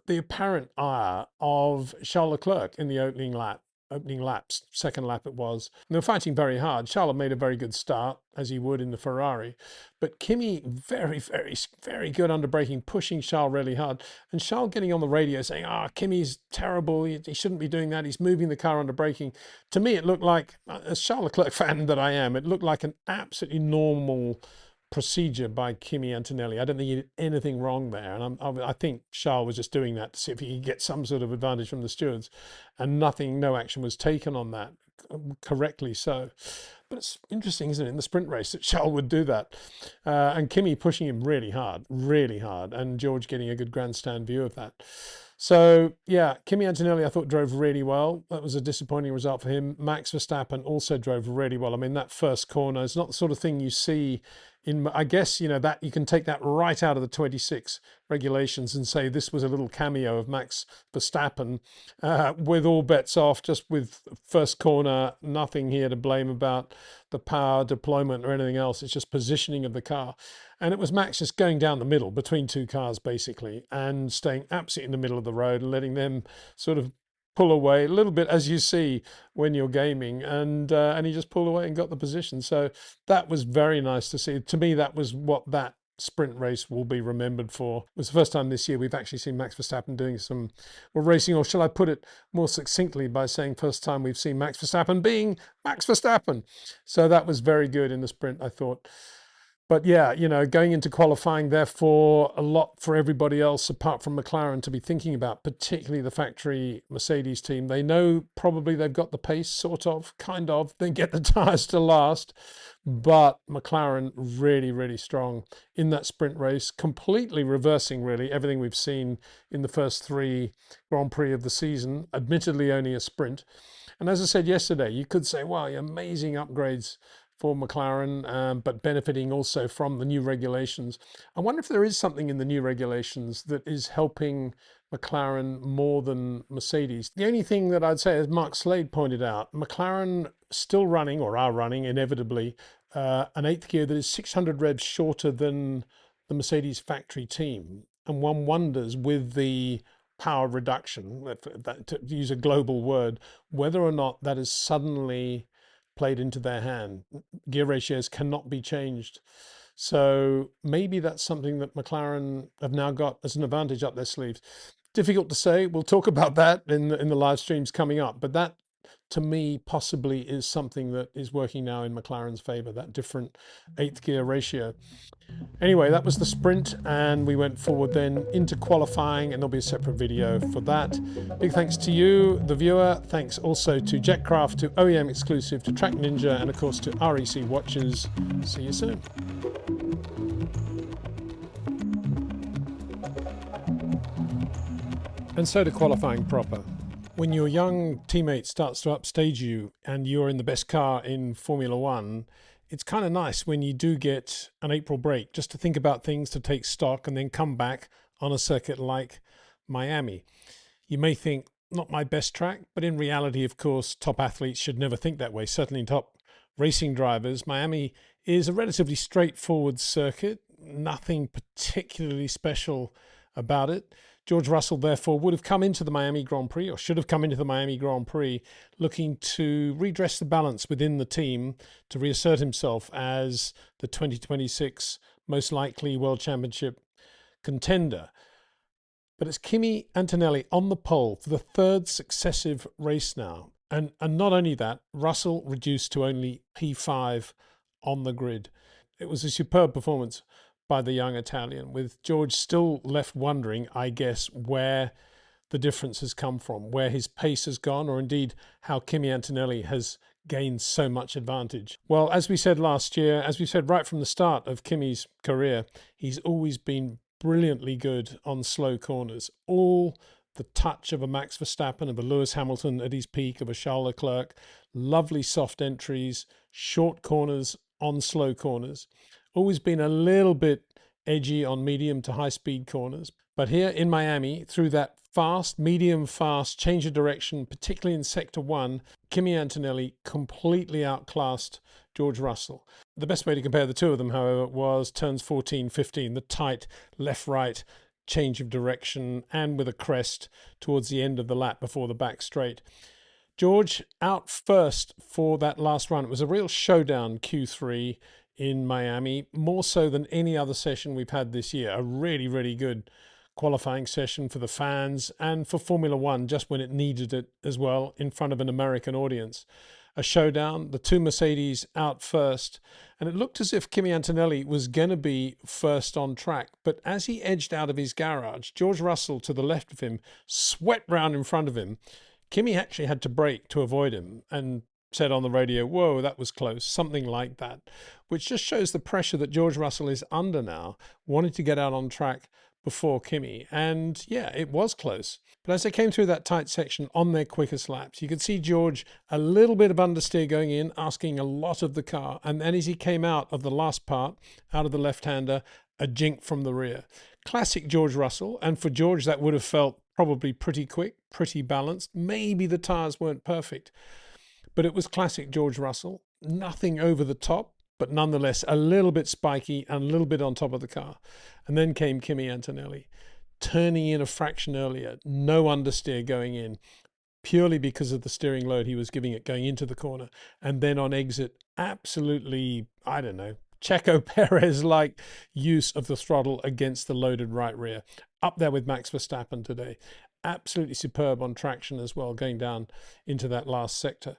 the apparent ire of Charles Leclerc in the opening laps, second lap it was. And they were fighting very hard. Charles made a very good start, as he would in the Ferrari. But Kimi, very, very, very good under braking, pushing Charles really hard. And Charles getting on the radio saying, Kimi's terrible, he shouldn't be doing that, he's moving the car under braking. To me, it looked like, as Charles Leclerc fan that I am, it looked like an absolutely normal procedure by Kimi Antonelli. I don't think he did anything wrong there. And I think Charles was just doing that to see if he could get some sort of advantage from the stewards. And no action was taken on that, correctly so. But it's interesting, isn't it, in the sprint race that Charles would do that. And Kimi pushing him really hard, and George getting a good grandstand view of that. So, yeah, Kimi Antonelli, I thought, drove really well. That was a disappointing result for him. Max Verstappen also drove really well. I mean, that first corner is not the sort of thing you see in, I guess, you know, that you can take that right out of the 26 regulations and say this was a little cameo of Max Verstappen with all bets off, just with first corner, nothing here to blame about the power deployment or anything else. It's just positioning of the car. And it was Max just going down the middle between 2 cars, basically, and staying absolutely in the middle of the road and letting them sort of pull away a little bit, as you see when you're gaming. And he just pulled away and got the position. So that was very nice to see. To me, that was what that sprint race will be remembered for. It was the first time this year we've actually seen Max Verstappen doing some racing, or shall I put it more succinctly by saying first time we've seen Max Verstappen being Max Verstappen. So that was very good in the sprint, I thought. But yeah, you know, going into qualifying, therefore, a lot for everybody else apart from McLaren to be thinking about, particularly the factory Mercedes team. They know probably they've got the pace, sort of, kind of, they get the tyres to last. But McLaren really, really strong in that sprint race, completely reversing, really, everything we've seen in the first three Grand Prix of the season, admittedly only a sprint. And as I said yesterday, you could say, wow, amazing upgrades for McLaren, but benefiting also from the new regulations. I wonder if there is something in the new regulations that is helping McLaren more than Mercedes. The only thing that I'd say, as Mark Slade pointed out, McLaren still running, or are running inevitably, an eighth gear that is 600 revs shorter than the Mercedes factory team. And one wonders, with the power reduction, to use a global word, whether or not that is suddenly played into their hand. Gear ratios cannot be changed. So maybe that's something that McLaren have now got as an advantage up their sleeves. Difficult to say. We'll talk about that in the live streams coming up. But that, to me, possibly is something that is working now in McLaren's favour, that different eighth gear ratio. Anyway, that was the sprint, and we went forward then into qualifying, and there'll be a separate video for that. Big thanks to you, the viewer. Thanks also to Jetcraft, to OEM Exclusive, to Track Ninja, and of course to REC Watches. See you soon. And so to qualifying proper. When your young teammate starts to upstage you and you're in the best car in Formula One, it's kind of nice when you do get an April break just to think about things, to take stock, and then come back on a circuit like Miami. You may think, not my best track, but in reality, of course, top athletes should never think that way, certainly top racing drivers. Miami is a relatively straightforward circuit, nothing particularly special about it. George Russell, therefore, would have come into the Miami Grand Prix, or should have come into the Miami Grand Prix, looking to redress the balance within the team, to reassert himself as the 2026 most likely World Championship contender. But it's Kimi Antonelli on the pole for the third successive race now. And not only that, Russell reduced to only P5 on the grid. It was a superb performance by the young Italian, with George still left wondering, I guess, where the difference has come from, where his pace has gone, or indeed how Kimi Antonelli has gained so much advantage. Well, as we said last year, as we said right from the start of Kimi's career, he's always been brilliantly good on slow corners. All the touch of a Max Verstappen, of a Lewis Hamilton at his peak, of a Charles Leclerc, lovely soft entries, short corners on slow corners. Always been a little bit edgy on medium to high speed corners. But here in Miami, through that fast, medium fast change of direction, particularly in sector one, Kimi Antonelli completely outclassed George Russell. The best way to compare the two of them, however, was turns 14, 15, the tight left-right change of direction, and with a crest towards the end of the lap before the back straight. George out first for that last run. It was a real showdown, Q3 in Miami, more so than any other session we've had this year. A really, really good qualifying session for the fans and for Formula One, just when it needed it as well, in front of an American audience. A showdown, the two Mercedes out first, and it looked as if Kimi Antonelli was going to be first on track. But as he edged out of his garage, George Russell to the left of him swept round in front of him. Kimi actually had to brake to avoid him and said on the radio, whoa, that was close, something like that, which just shows the pressure that George Russell is under now, wanting to get out on track before Kimi. And yeah, it was close. But as they came through that tight section on their quickest laps, you could see George a little bit of understeer going in, asking a lot of the car. And then as he came out of the last part, out of the left-hander, a jink from the rear. Classic George Russell. And for George, that would have felt probably pretty quick, pretty balanced. Maybe the tyres weren't perfect, but it was classic George Russell. Nothing over the top, but nonetheless a little bit spiky and a little bit on top of the car. And then came Kimi Antonelli, turning in a fraction earlier, no understeer going in, purely because of the steering load he was giving it going into the corner. And then on exit, absolutely, I don't know, Checo Perez-like use of the throttle against the loaded right rear. Up there with Max Verstappen today. Absolutely superb on traction as well, going down into that last sector.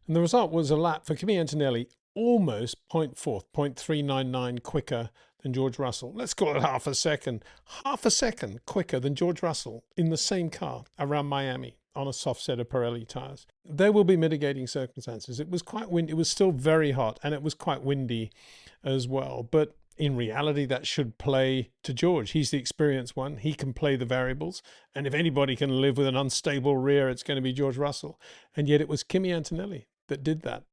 And the result was a lap for Kimi Antonelli almost 0.4, 0.399 quicker than George Russell. Let's call it half a second quicker than George Russell in the same car around Miami on a soft set of Pirelli tyres. There will be mitigating circumstances. It was quite windy. It was still very hot, and it was quite windy as well. But in reality, that should play to George. He's the experienced one. He can play the variables. And if anybody can live with an unstable rear, it's going to be George Russell. And yet it was Kimi Antonelli that did that.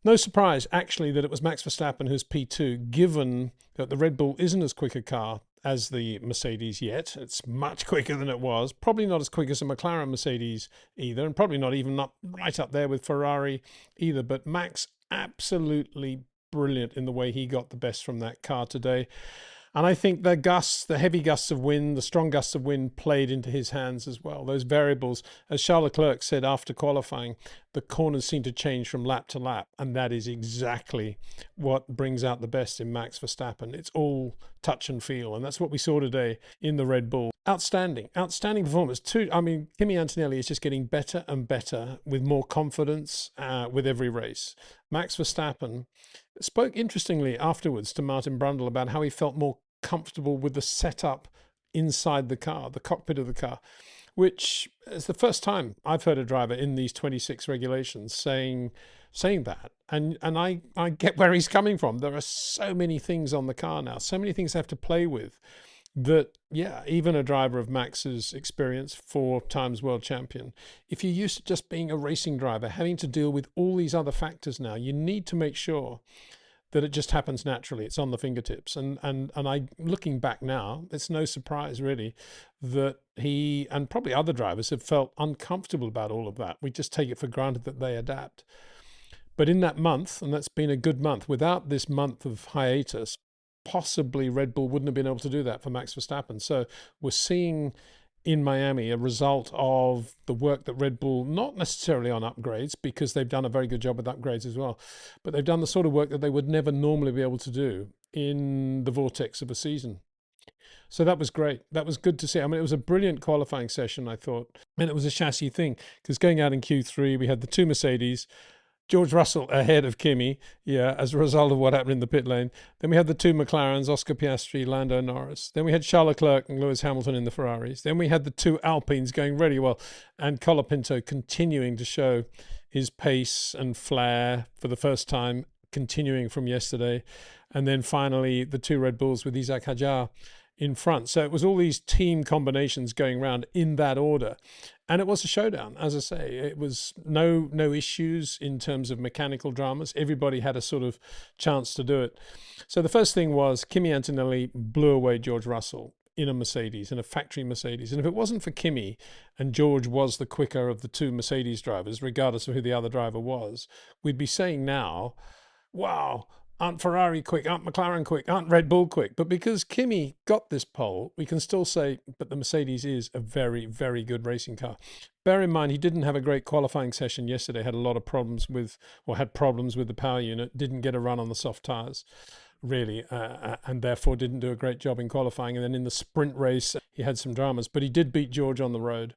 No surprise, actually, that it was Max Verstappen who's P2, given that the Red Bull isn't as quick a car as the Mercedes yet. It's much quicker than it was. Probably not as quick as a McLaren Mercedes either, and probably not even right up there with Ferrari either. But Max, absolutely brilliant in the way he got the best from that car today. And I think the heavy gusts of wind, the strong gusts of wind played into his hands as well. Those variables, as Charles Leclerc said after qualifying, the corners seem to change from lap to lap. And that is exactly what brings out the best in Max Verstappen. It's all touch and feel. And that's what we saw today in the Red Bull. Outstanding performance. Kimi Antonelli is just getting better and better with more confidence with every race. Max Verstappen spoke interestingly afterwards to Martin Brundle about how he felt more comfortable with the setup inside the car, the cockpit of the car, which is the first time I've heard a driver in these 26 regulations saying that. And I get where he's coming from. There are so many things on the car now, so many things I have to play with that, yeah, even a driver of Max's experience, 4 times world champion, if you're used to just being a racing driver, having to deal with all these other factors now, you need to make sure that it just happens naturally. It's on the fingertips. And I, looking back now, it's no surprise really that he and probably other drivers have felt uncomfortable about all of that. We just take it for granted that they adapt. But in that month, and that's been a good month, without this month of hiatus, possibly Red Bull wouldn't have been able to do that for Max Verstappen. So we're seeing in Miami a result of the work that Red Bull, not necessarily on upgrades, because they've done a very good job with upgrades as well, but they've done the sort of work that they would never normally be able to do in the vortex of a season. So that was great. That was good to see. I mean, it was a brilliant qualifying session, I thought. And it was a chassis thing, because going out in Q3, we had the 2 Mercedes, George Russell ahead of Kimi, as a result of what happened in the pit lane. Then we had the 2 McLarens, Oscar Piastri, Lando, Norris. Then we had Charles Leclerc and Lewis Hamilton in the Ferraris. Then we had the 2 Alpines going really well, and Colapinto continuing to show his pace and flair for the first time, continuing from yesterday. And then finally the 2 Red Bulls with Isaac Hadjar in front. So it was all these team combinations going around in that order. And it was a showdown, as I say. It was no issues in terms of mechanical dramas. Everybody had a sort of chance to do it. So the first thing was Kimi Antonelli blew away George Russell in a Mercedes, in a factory Mercedes. And if it wasn't for Kimi, and George was the quicker of the 2 Mercedes drivers, regardless of who the other driver was, we'd be saying now, wow, aren't Ferrari quick, aren't McLaren quick, aren't Red Bull quick? But because Kimi got this pole, we can still say, but the Mercedes is a very, very good racing car. Bear in mind, he didn't have a great qualifying session yesterday, had a lot of problems with, or had problems with the power unit, didn't get a run on the soft tyres, really, and therefore didn't do a great job in qualifying. And then in the sprint race, he had some dramas, but he did beat George on the road.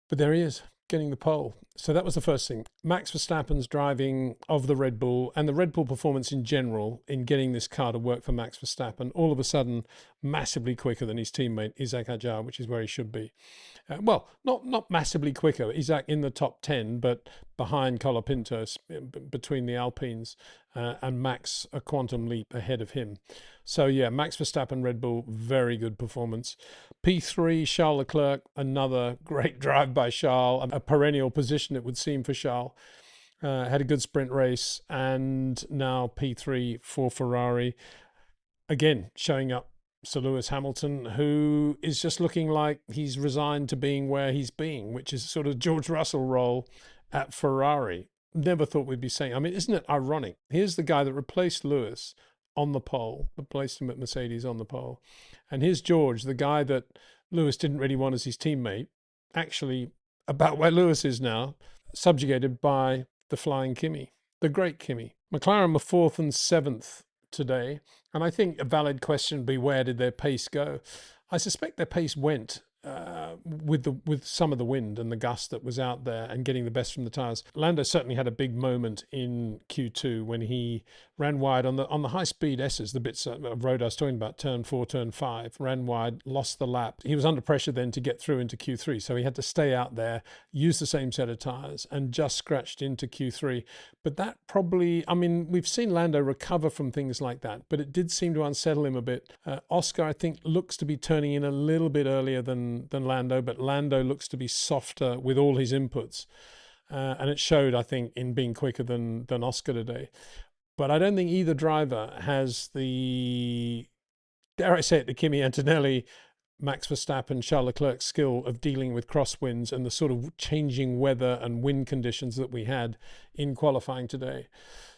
But there he is, getting the pole. So that was the first thing. Max Verstappen's driving of the Red Bull and the Red Bull performance in general in getting this car to work for Max Verstappen, all of a sudden massively quicker than his teammate Isaac Hadjar, which is where he should be. Well, not massively quicker. Isaac in the top 10, but behind Colapinto, between the Alpines, and Max a quantum leap ahead of him. So yeah, Max Verstappen, Red Bull, very good performance. P3, Charles Leclerc, another great drive by Charles, a perennial position it would seem for Charles. Had a good sprint race, and now P3 for Ferrari. Again, showing up Sir Lewis Hamilton, who is just looking like he's resigned to being where he's being, which is sort of George Russell role at Ferrari. Never thought we'd be saying, I mean, isn't it ironic? Here's the guy that replaced Lewis on the pole, replaced him at Mercedes on the pole. And here's George, the guy that Lewis didn't really want as his teammate, actually about where Lewis is now, subjugated by the flying Kimi, the great Kimi. McLaren were 4th and 7th today. And I think a valid question would be, where did their pace go? I suspect their pace went with some of the wind and the gust that was out there and getting the best from the tyres. Lando certainly had a big moment in Q2 when he ran wide on the high speed S's, the bits of road I was talking about, turn 4, turn 5, ran wide, lost the lap. He was under pressure then to get through into Q3, so he had to stay out there, use the same set of tyres, and just scratched into Q3. But that probably, I mean, we've seen Lando recover from things like that, but it did seem to unsettle him a bit. Oscar, I think, looks to be turning in a little bit earlier than Lando, but Lando looks to be softer with all his inputs. And it showed, I think, in being quicker than Oscar today. But I don't think either driver has the, dare I say it, the Kimi Antonelli, Max Verstappen, Charles Leclerc skill of dealing with crosswinds and the sort of changing weather and wind conditions that we had in qualifying today.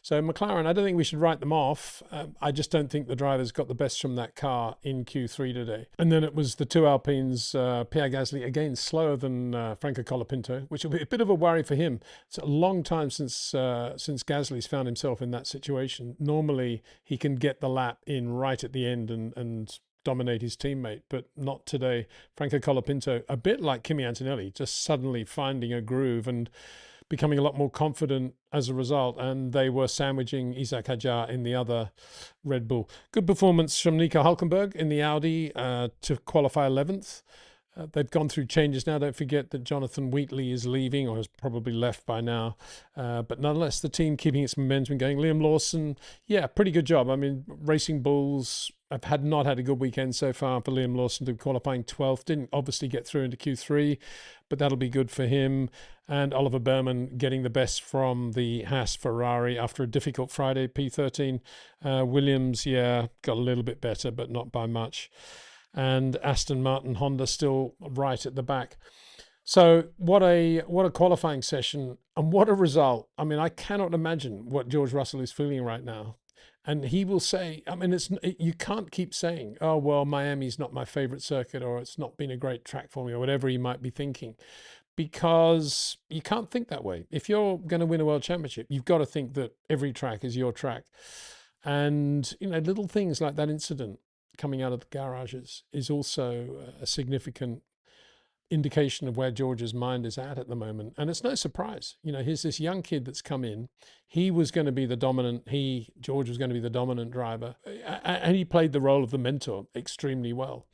So McLaren, I don't think we should write them off. I just don't think the drivers got the best from that car in Q3 today. And then it was the two Alpines, Pierre Gasly, again, slower than Franco Colapinto, which will be a bit of a worry for him. It's a long time since Gasly's found himself in that situation. Normally, he can get the lap in right at the end and dominate his teammate, but not today. Franco Colapinto, a bit like Kimi Antonelli, just suddenly finding a groove and becoming a lot more confident as a result, and they were sandwiching Isaac Hadjar in the other Red Bull. Good performance from Nico Hülkenberg in the Audi to qualify 11th. They've gone through changes now. Don't forget that Jonathan Wheatley is leaving, or has probably left by now. But nonetheless, the team keeping its momentum going. Liam Lawson, yeah, pretty good job. I mean, Racing Bulls have not had a good weekend so far for Liam Lawson to qualifying 12th. Didn't obviously get through into Q3, but that'll be good for him. And Oliver Behrman getting the best from the Haas Ferrari after a difficult Friday, P13. Williams, yeah, got a little bit better, but not by much. And Aston Martin Honda still right at the back. So what a qualifying session, and what a result. I mean, I cannot imagine what George Russell is feeling right now. And he will say, I mean, you can't keep saying, oh, well, Miami's not my favorite circuit, or it's not been a great track for me, or whatever he might be thinking, because you can't think that way. If you're going to win a world championship, you've got to think that every track is your track. And, you know, little things like that incident coming out of the garages is also a significant indication of where George's mind is at the moment. And it's no surprise. You know, here's this young kid that's come in. He was going to be the dominant, George was going to be the dominant driver. And he played the role of the mentor extremely well.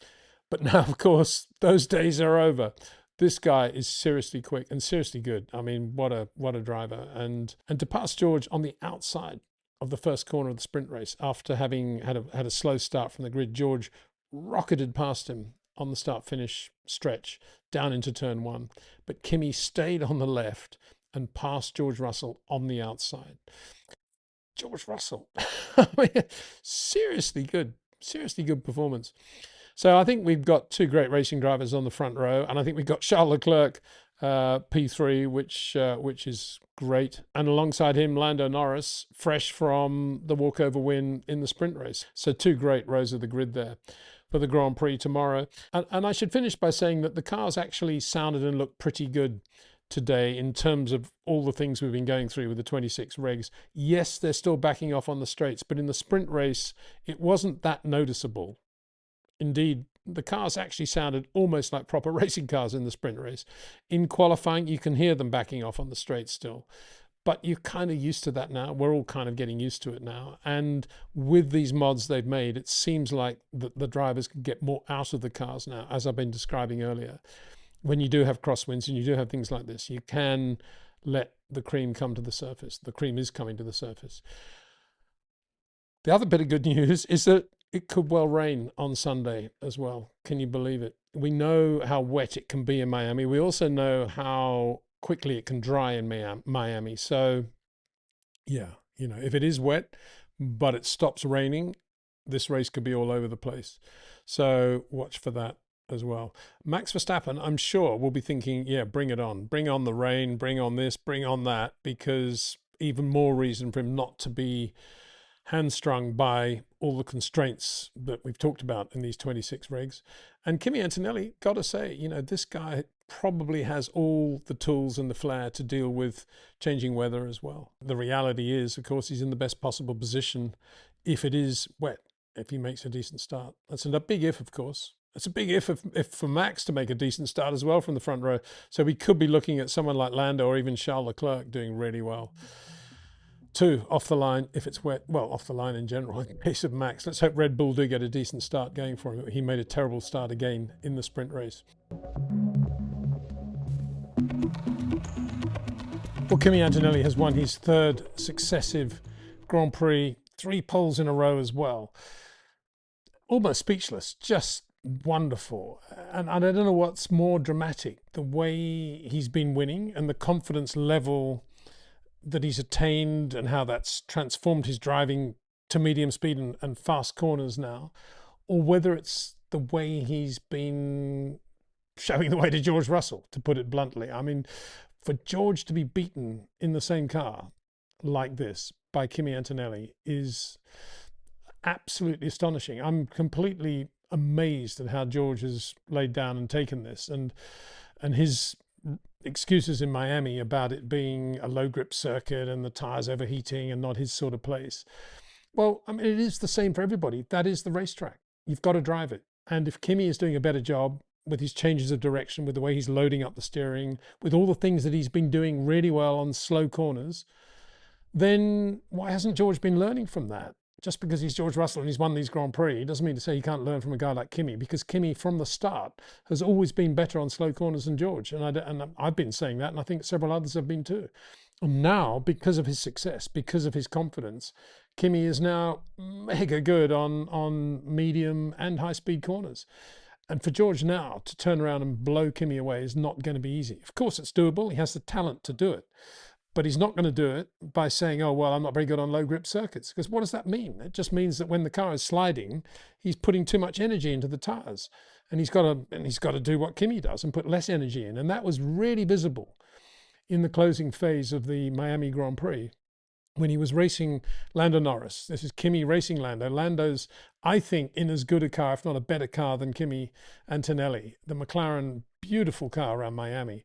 But now, of course, those days are over. This guy is seriously quick and seriously good. I mean, what a driver. And to pass George on the outside of the first corner of the sprint race, after having had a slow start from the grid, George rocketed past him on the start-finish stretch down into turn 1. But Kimi stayed on the left and passed George Russell on the outside. George Russell, I mean, seriously good performance. So I think we've got two great racing drivers on the front row, and I think we've got Charles Leclerc, P3, which is great, and alongside him Lando Norris, fresh from the walkover win in the sprint race. So two great rows of the grid there for the Grand Prix tomorrow. And I should finish by saying that the cars actually sounded and looked pretty good today in terms of all the things we've been going through with the 26 regs. Yes, they're still backing off on the straights, but in the sprint race it wasn't that noticeable. Indeed, the cars actually sounded almost like proper racing cars in the sprint race. In qualifying, you can hear them backing off on the straight still. But you're kind of used to that now. We're all kind of getting used to it now. And with these mods they've made, it seems like the drivers can get more out of the cars now, as I've been describing earlier. When you do have crosswinds and you do have things like this, you can let the cream come to the surface. The cream is coming to the surface. The other bit of good news is that it could well rain on Sunday as well. Can you believe it? We know how wet it can be in Miami. We also know how quickly it can dry in Miami. So, yeah, you know, if it is wet, but it stops raining, this race could be all over the place. So watch for that as well. Max Verstappen, I'm sure, will be thinking, yeah, bring it on. Bring on the rain, bring on this, bring on that, because even more reason for him not to be hamstrung by all the constraints that we've talked about in these 26 regs. And Kimi Antonelli, got to say, you know, this guy probably has all the tools and the flair to deal with changing weather as well. The reality is, of course, he's in the best possible position if it is wet, if he makes a decent start. That's a big if, of course. It's a big if for Max to make a decent start as well from the front row. So we could be looking at someone like Lando or even Charles Leclerc doing really well. 2 off the line if it's wet. Well, off the line in general. In case of Max, let's hope Red Bull do get a decent start going for him. He made a terrible start again in the sprint race. Well, Kimi Antonelli has won his 3rd successive Grand Prix, 3 poles in a row as well. Almost speechless, just wonderful. And I don't know what's more dramatic, the way he's been winning and the confidence level that he's attained and how that's transformed his driving to medium speed and fast corners now, or whether it's the way he's been showing the way to George Russell, to put it bluntly. I mean, for George to be beaten in the same car like this by Kimi Antonelli is absolutely astonishing. I'm completely amazed at how George has laid down and taken this, and his excuses in Miami about it being a low grip circuit and the tires overheating and not his sort of place. Well, I mean, it is the same for everybody. That is the racetrack. You've got to drive it. And if Kimi is doing a better job with his changes of direction, with the way he's loading up the steering, with all the things that he's been doing really well on slow corners, then why hasn't George been learning from that? Just because he's George Russell and he's won these Grand Prix doesn't mean to say he can't learn from a guy like Kimi, because Kimi from the start has always been better on slow corners than George. And I've been saying that, and I think several others have been too. And now, because of his success, because of his confidence, Kimi is now mega good on medium and high-speed corners. And for George now to turn around and blow Kimi away is not going to be easy. Of course, it's doable. He has the talent to do it. But he's not going to do it by saying, oh, well, I'm not very good on low grip circuits. Because what does that mean? It just means that when the car is sliding, he's putting too much energy into the tires. And he's got to do what Kimi does and put less energy in. And that was really visible in the closing phase of the Miami Grand Prix when he was racing Lando Norris. This is Kimi racing Lando. Lando's, I think, in as good a car, if not a better car than Kimi Antonelli. The McLaren, beautiful car around Miami.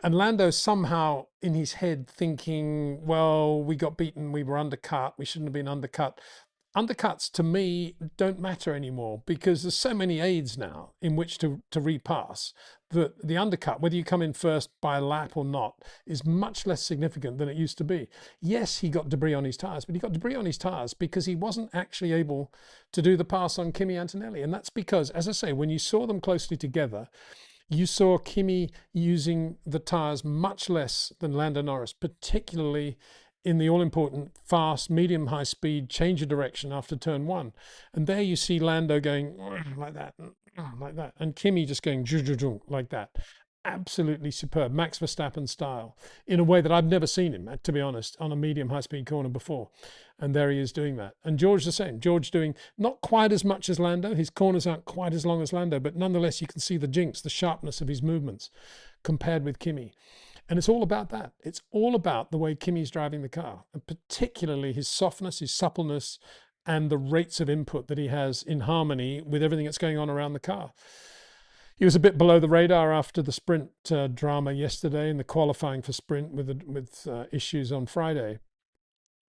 And Lando somehow in his head thinking, well, we got beaten, we were undercut, we shouldn't have been undercut. Undercuts to me don't matter anymore, because there's so many aids now in which to repass that the undercut, whether you come in first by a lap or not, is much less significant than it used to be. Yes, he got debris on his tires, but he got debris on his tires because he wasn't actually able to do the pass on Kimi Antonelli. And that's because, as I say, when you saw them closely together, you saw Kimi using the tyres much less than Lando Norris, particularly in the all-important fast, medium, high speed change of direction after turn 1. And there you see Lando going like that, and Kimi just going like that. Absolutely superb, Max Verstappen style, in a way that I've never seen him, to be honest, on a medium high-speed corner before. And there he is doing that. And George the same. George doing not quite as much as Lando. His corners aren't quite as long as Lando, but nonetheless you can see the jinx, the sharpness of his movements compared with Kimi. And it's all about that. It's all about the way Kimi's driving the car, and particularly his softness, his suppleness, and the rates of input that he has in harmony with everything that's going on around the car. He was a bit below the radar after the sprint drama yesterday and the qualifying for sprint with issues on Friday.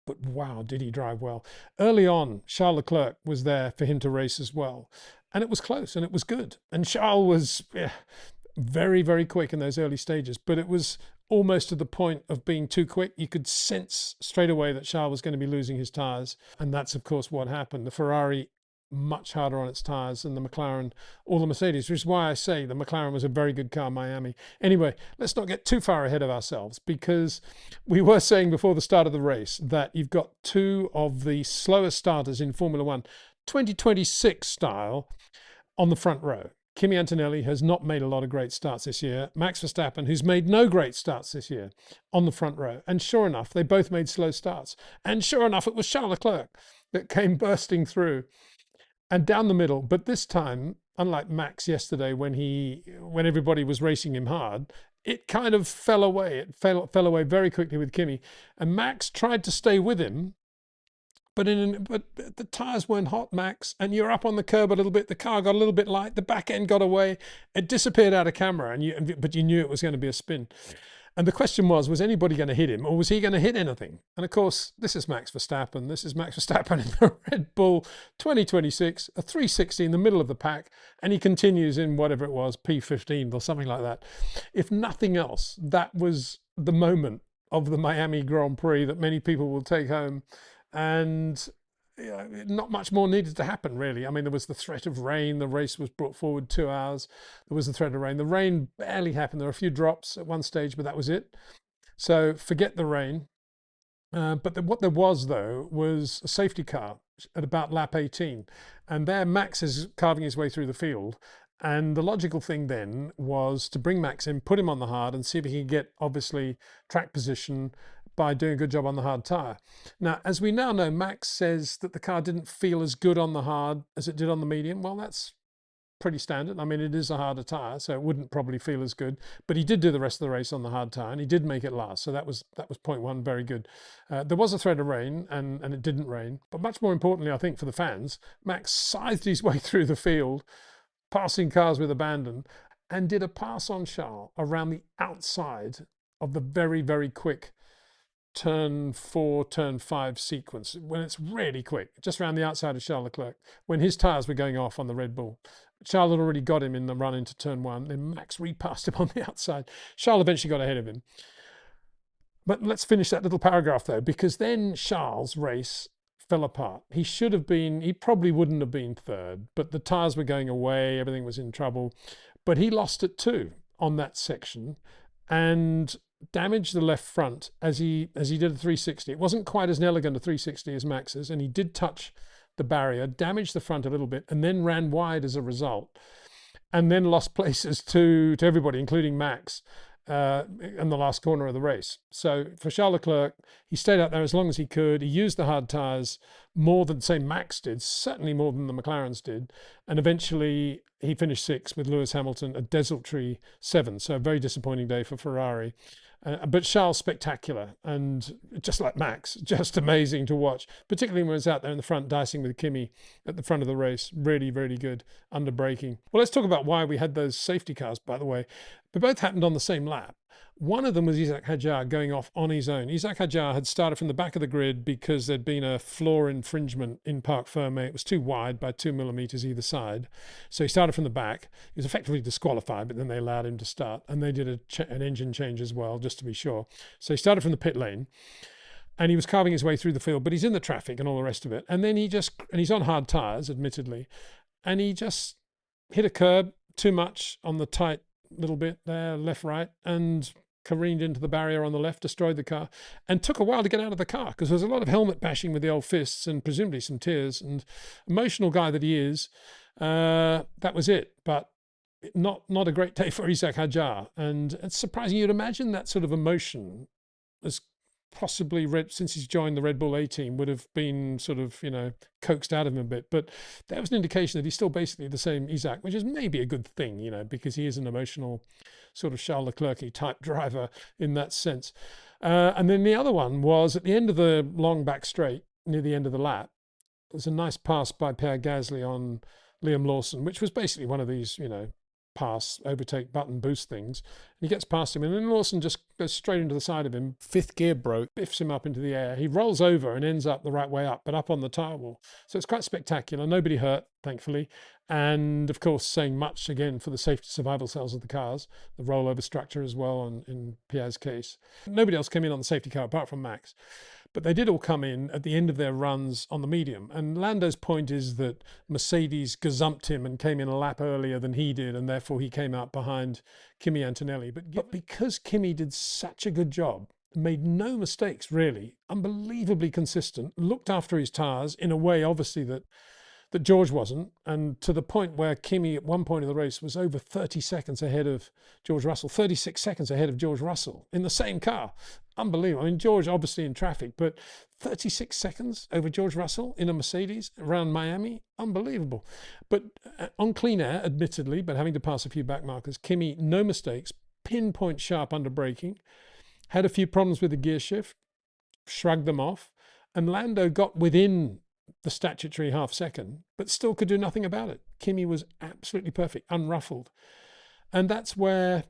But wow, did he drive well. Early on, Charles Leclerc was there for him to race as well. And it was close and it was good. And Charles was very, very quick in those early stages. But it was almost to the point of being too quick. You could sense straight away that Charles was going to be losing his tyres. And that's, of course, what happened. The Ferrari much harder on its tyres than the McLaren or the Mercedes, which is why I say the McLaren was a very good car in Miami. Anyway, let's not get too far ahead of ourselves, because we were saying before the start of the race that you've got 2 of the slowest starters in Formula One, 2026 style, on the front row. Kimi Antonelli has not made a lot of great starts this year. Max Verstappen, who's made no great starts this year, on the front row. And sure enough, they both made slow starts. And sure enough, it was Charles Leclerc that came bursting through. And down the middle, but this time, unlike Max yesterday when everybody was racing him hard, it kind of fell away. It fell away very quickly with Kimi. And Max tried to stay with him, but the tyres weren't hot, Max, and you're up on the curb a little bit. The car got a little bit light. The back end got away. It disappeared out of camera, but you knew it was going to be a spin. And the question was anybody going to hit him, or was he going to hit anything? And of course, this is Max Verstappen. This is Max Verstappen in the Red Bull 2026, a 360 in the middle of the pack, and he continues in whatever it was, P15 or something like that. If nothing else, that was the moment of the Miami Grand Prix that many people will take home. And not much more needed to happen, really. I mean, there was the threat of rain. The race was brought forward 2 hours. There was the threat of rain. The rain barely happened. There were a few drops at one stage, but that was it. So forget the rain. But what there was, though, was a safety car at about lap 18. And there Max is carving his way through the field. And the logical thing then was to bring Max in, put him on the hard, and see if he could get, obviously, track position by doing a good job on the hard tyre. Now, as we now know, Max says that the car didn't feel as good on the hard as it did on the medium. Well, that's pretty standard. I mean, it is a harder tyre, so it wouldn't probably feel as good. But he did do the rest of the race on the hard tyre, and he did make it last. So that was point one, very good. There was a threat of rain, and it didn't rain. But much more importantly, I think, for the fans, Max scythed his way through the field, passing cars with abandon, and did a pass on Charles around the outside of the very, very quick turn 4, turn 5 sequence, when it's really quick, just around the outside of Charles Leclerc, when his tyres were going off on the Red Bull. Charles had already got him in the run into turn 1, then Max repassed him on the outside. Charles eventually got ahead of him. But let's finish that little paragraph, though, because then Charles' race fell apart. He probably wouldn't have been third, but the tyres were going away, everything was in trouble. But he lost it too on that section, and damaged the left front as he did a 360. It wasn't quite as elegant a 360 as Max's, and he did touch the barrier, damaged the front a little bit, and then ran wide as a result, and then lost places to everybody, including Max, in the last corner of the race. So for Charles Leclerc, he stayed out there as long as he could. He used the hard tyres more than, say, Max did, certainly more than the McLarens did, and eventually he finished 6th with Lewis Hamilton, a desultory 7th. So a very disappointing day for Ferrari. But Charles, spectacular, and just like Max, just amazing to watch, particularly when he was out there in the front dicing with Kimi at the front of the race. Really, really good under braking. Well, let's talk about why we had those safety cars, by the way. They both happened on the same lap. One of them was Isaac Hadjar going off on his own. Isaac Hadjar had started from the back of the grid because there'd been a floor infringement in Parc Fermé. It was too wide by 2 millimeters either side. So he started from the back. He was effectively disqualified, but then they allowed him to start. And they did an engine change as well, just to be sure. So he started from the pit lane, and he was carving his way through the field, but he's in the traffic and all the rest of it. And then he's on hard tyres, admittedly, and he just hit a curb too much on the tight little bit there, left, right, and careened into the barrier on the left, destroyed the car, and took a while to get out of the car because there was a lot of helmet bashing with the old fists and presumably some tears. And emotional guy that he is, that was it. But not a great day for Isaac Hadjar. And it's surprising. You'd imagine that sort of emotion as possibly since he's joined the Red Bull A team would have been sort of, coaxed out of him a bit. But that was an indication that he's still basically the same Isaac, which is maybe a good thing, because he is an emotional sort of Charles Leclerc-y type driver in that sense. And then the other one was at the end of the long back straight, near the end of the lap, there was a nice pass by Pierre Gasly on Liam Lawson, which was basically one of these, pass, overtake, button, boost things. And he gets past him, and then Lawson just goes straight into the side of him. 5th gear broke, biffs him up into the air. He rolls over and ends up the right way up, but up on the tyre wall. So it's quite spectacular. Nobody hurt, thankfully. And of course, saying much again for the safety survival cells of the cars, the rollover structure as well in Pierre's case. Nobody else came in on the safety car apart from Max. But they did all come in at the end of their runs on the medium. And Lando's point is that Mercedes gazumped him and came in a lap earlier than he did, and therefore he came out behind Kimi Antonelli. But because Kimi did such a good job, made no mistakes really, unbelievably consistent, looked after his tyres in a way obviously that George wasn't, and to the point where Kimi at one point of the race was over 30 seconds ahead of George Russell, 36 seconds ahead of George Russell in the same car. Unbelievable. I mean, George obviously in traffic, but 36 seconds over George Russell in a Mercedes around Miami, unbelievable. But on clean air, admittedly, but having to pass a few back markers, Kimi, no mistakes, pinpoint sharp under braking, had a few problems with the gear shift, shrugged them off, and Lando got within the statutory half second, but still could do nothing about it. Kimi was absolutely perfect, unruffled. And that's where,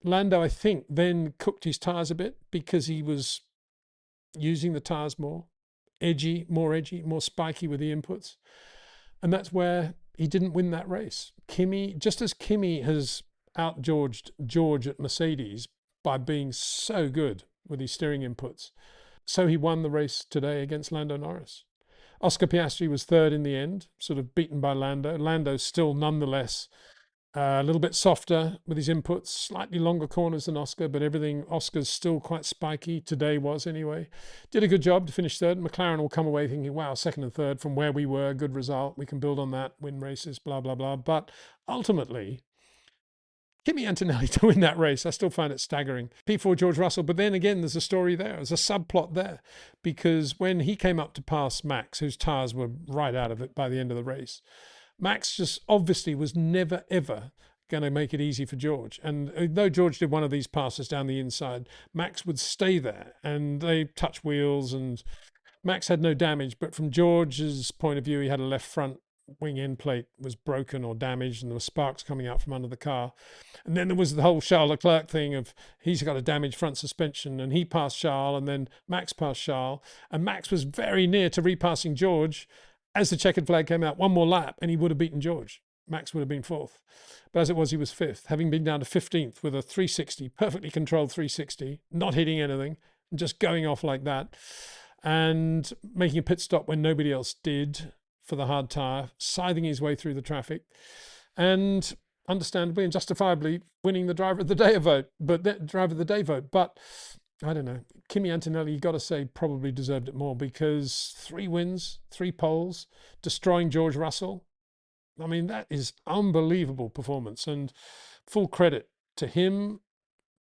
Lando, I think, then cooked his tyres a bit because he was using the tyres more edgy, more spiky with the inputs. And that's where he didn't win that race. Kimi, just as Kimi has out-Georged George at Mercedes by being so good with his steering inputs, so he won the race today against Lando Norris. Oscar Piastri was third in the end, sort of beaten by Lando. Lando's still nonetheless a little bit softer with his inputs, slightly longer corners than Oscar, but everything, Oscar's still quite spiky. Today was anyway. Did a good job to finish third. McLaren will come away thinking, wow, second and third from where we were, good result. We can build on that, win races, blah, blah, blah. But ultimately, Kimi Antonelli to win that race, I still find it staggering. P4 George Russell, but then again, there's a story there. There's a subplot there because when he came up to pass Max, whose tyres were right out of it by the end of the race, Max just obviously was never, ever going to make it easy for George. And though George did one of these passes down the inside, Max would stay there and they touch wheels and Max had no damage. But from George's point of view, he had a left front wing end plate was broken or damaged and there were sparks coming out from under the car. And then there was the whole Charles Leclerc thing of he's got a damaged front suspension and he passed Charles and then Max passed Charles. And Max was very near to repassing George as the checkered flag came out, one more lap and he would have beaten George. Max would have been fourth. But as it was, he was fifth, having been down to 15th with a 360, perfectly controlled 360, not hitting anything, and just going off like that, and making a pit stop when nobody else did for the hard tyre, scything his way through the traffic, and understandably and justifiably winning the driver of the day vote. But I don't know. Kimi Antonelli, you got to say, probably deserved it more because 3 wins, 3 poles, destroying George Russell. I mean, that is unbelievable performance and full credit to him,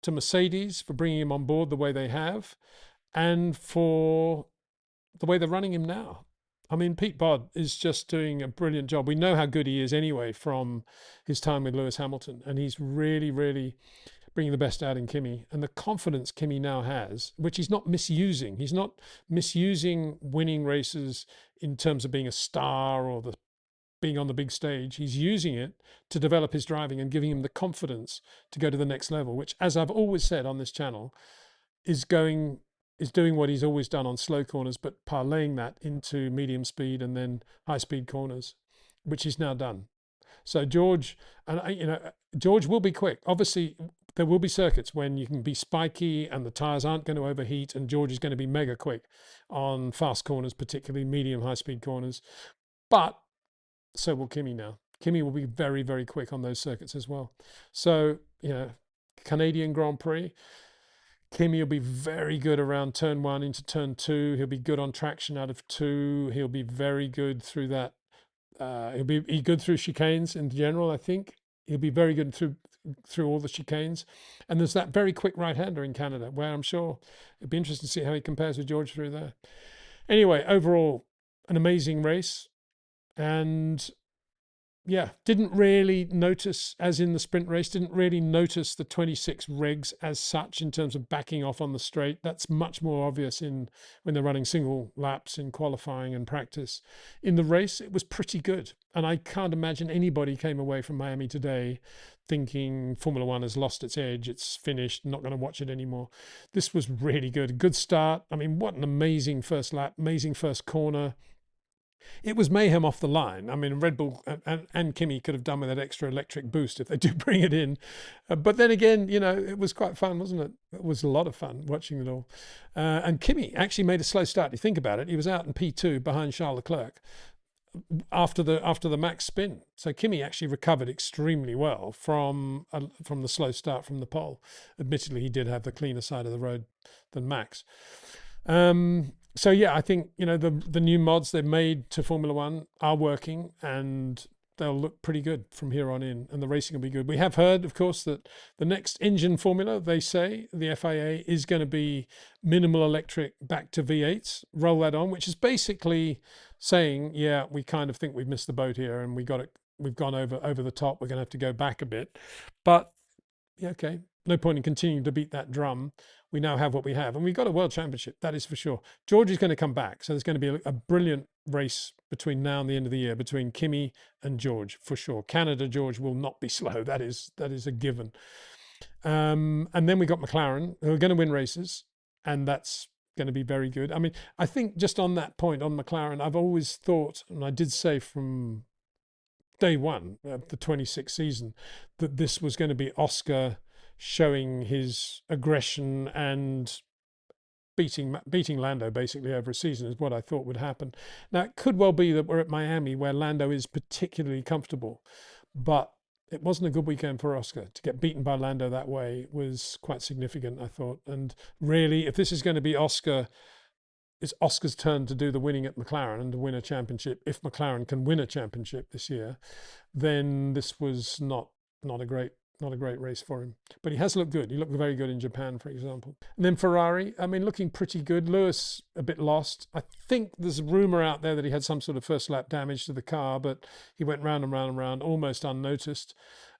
to Mercedes for bringing him on board the way they have and for the way they're running him now. I mean, Pete Bod is just doing a brilliant job. We know how good he is anyway from his time with Lewis Hamilton, and he's really, really bringing the best out in Kimi. And the confidence Kimi now has, which he's not misusing. He's not misusing winning races in terms of being a star or being on the big stage. He's using it to develop his driving and giving him the confidence to go to the next level, which, as I've always said on this channel, is doing what he's always done on slow corners, but parlaying that into medium speed and then high speed corners, which he's now done. So George, and George will be quick. Obviously, there will be circuits when you can be spiky and the tyres aren't going to overheat, and George is going to be mega quick on fast corners, particularly medium high speed corners. But so will Kimi now. Kimi will be very, very quick on those circuits as well. So, Canadian Grand Prix, Kimi will be very good around turn 1 into turn 2. He'll be good on traction out of 2. He'll be very good through that. He'll be good through chicanes in general, I think. He'll be very good through all the chicanes. And there's that very quick right-hander in Canada where I'm sure it'd be interesting to see how he compares with George through there. Anyway, overall, an amazing race. And yeah, didn't really notice, as in the sprint race, didn't really notice the 26 regs as such in terms of backing off on the straight. That's much more obvious when they're running single laps in qualifying and practice. In the race, it was pretty good. And I can't imagine anybody came away from Miami today thinking Formula One has lost its edge, it's finished, not going to watch it anymore. This was really good. Good start. I mean, what an amazing first lap, amazing first corner. It was mayhem off the line. I mean, Red Bull and Kimi could have done with that extra electric boost if they do bring it in. But then again, it was quite fun, wasn't it? It was a lot of fun watching it all. And Kimi actually made a slow start. You think about it, he was out in P2 behind Charles Leclerc after the max spin. So Kimi actually recovered extremely well from the slow start from the pole. Admittedly, he did have the cleaner side of the road than Max. So yeah, I think the new mods they've made to Formula One are working, and they'll look pretty good from here on in, and the racing will be good. We have heard, of course, that the next engine formula, they say, the FIA, is going to be minimal electric back to V8s. Roll that on, which is basically saying, yeah, we kind of think we've missed the boat here, and we've gone over the top. We're going to have to go back a bit, but yeah, okay. No point in continuing to beat that drum. We now have what we have. And we've got a world championship, that is for sure. George is going to come back. So there's going to be a brilliant race between now and the end of the year between Kimi and George, for sure. Canada, George will not be slow. That is a given. And then we got McLaren, who are going to win races, and that's going to be very good. I mean, I think just on that point on McLaren, I've always thought, and I did say from day one of the 26th season, that this was going to be Oscar showing his aggression and beating Lando basically over a season is what I thought would happen. Now, it could well be that we're at Miami where Lando is particularly comfortable, but it wasn't a good weekend for Oscar. To get beaten by Lando that way was quite significant, I thought. And really, if this is going to be Oscar, it's Oscar's turn to do the winning at McLaren and to win a championship. If McLaren can win a championship this year, then this was not a great race for him. But he has looked good. He looked very good in Japan, for example. And then Ferrari, I mean, looking pretty good. Lewis, a bit lost. I think there's a rumour out there that he had some sort of first lap damage to the car, but he went round and round and round, almost unnoticed.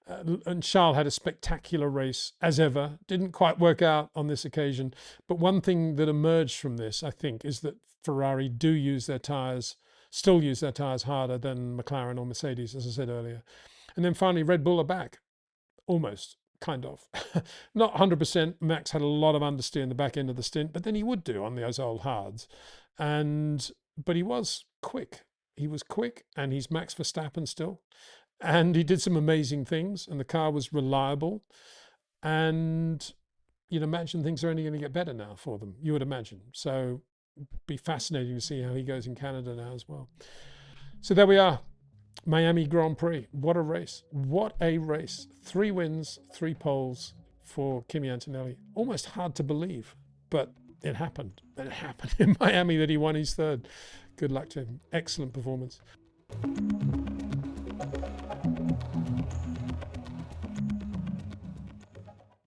And Charles had a spectacular race, as ever. Didn't quite work out on this occasion. But one thing that emerged from this, I think, is that Ferrari still use their tyres harder than McLaren or Mercedes, as I said earlier. And then finally, Red Bull are back. Almost, kind of. Not 100%. Max had a lot of understeer in the back end of the stint, but then he would do on those old hards. But he was quick. He was quick, and he's Max Verstappen still. And he did some amazing things, and the car was reliable. And you'd imagine things are only going to get better now for them. You would imagine. So be fascinating to see how he goes in Canada now as well. So there we are. Miami Grand Prix. What a race. What a race. 3 wins, 3 poles for Kimi Antonelli. Almost hard to believe, but it happened. It happened in Miami that he won his 3rd. Good luck to him. Excellent performance.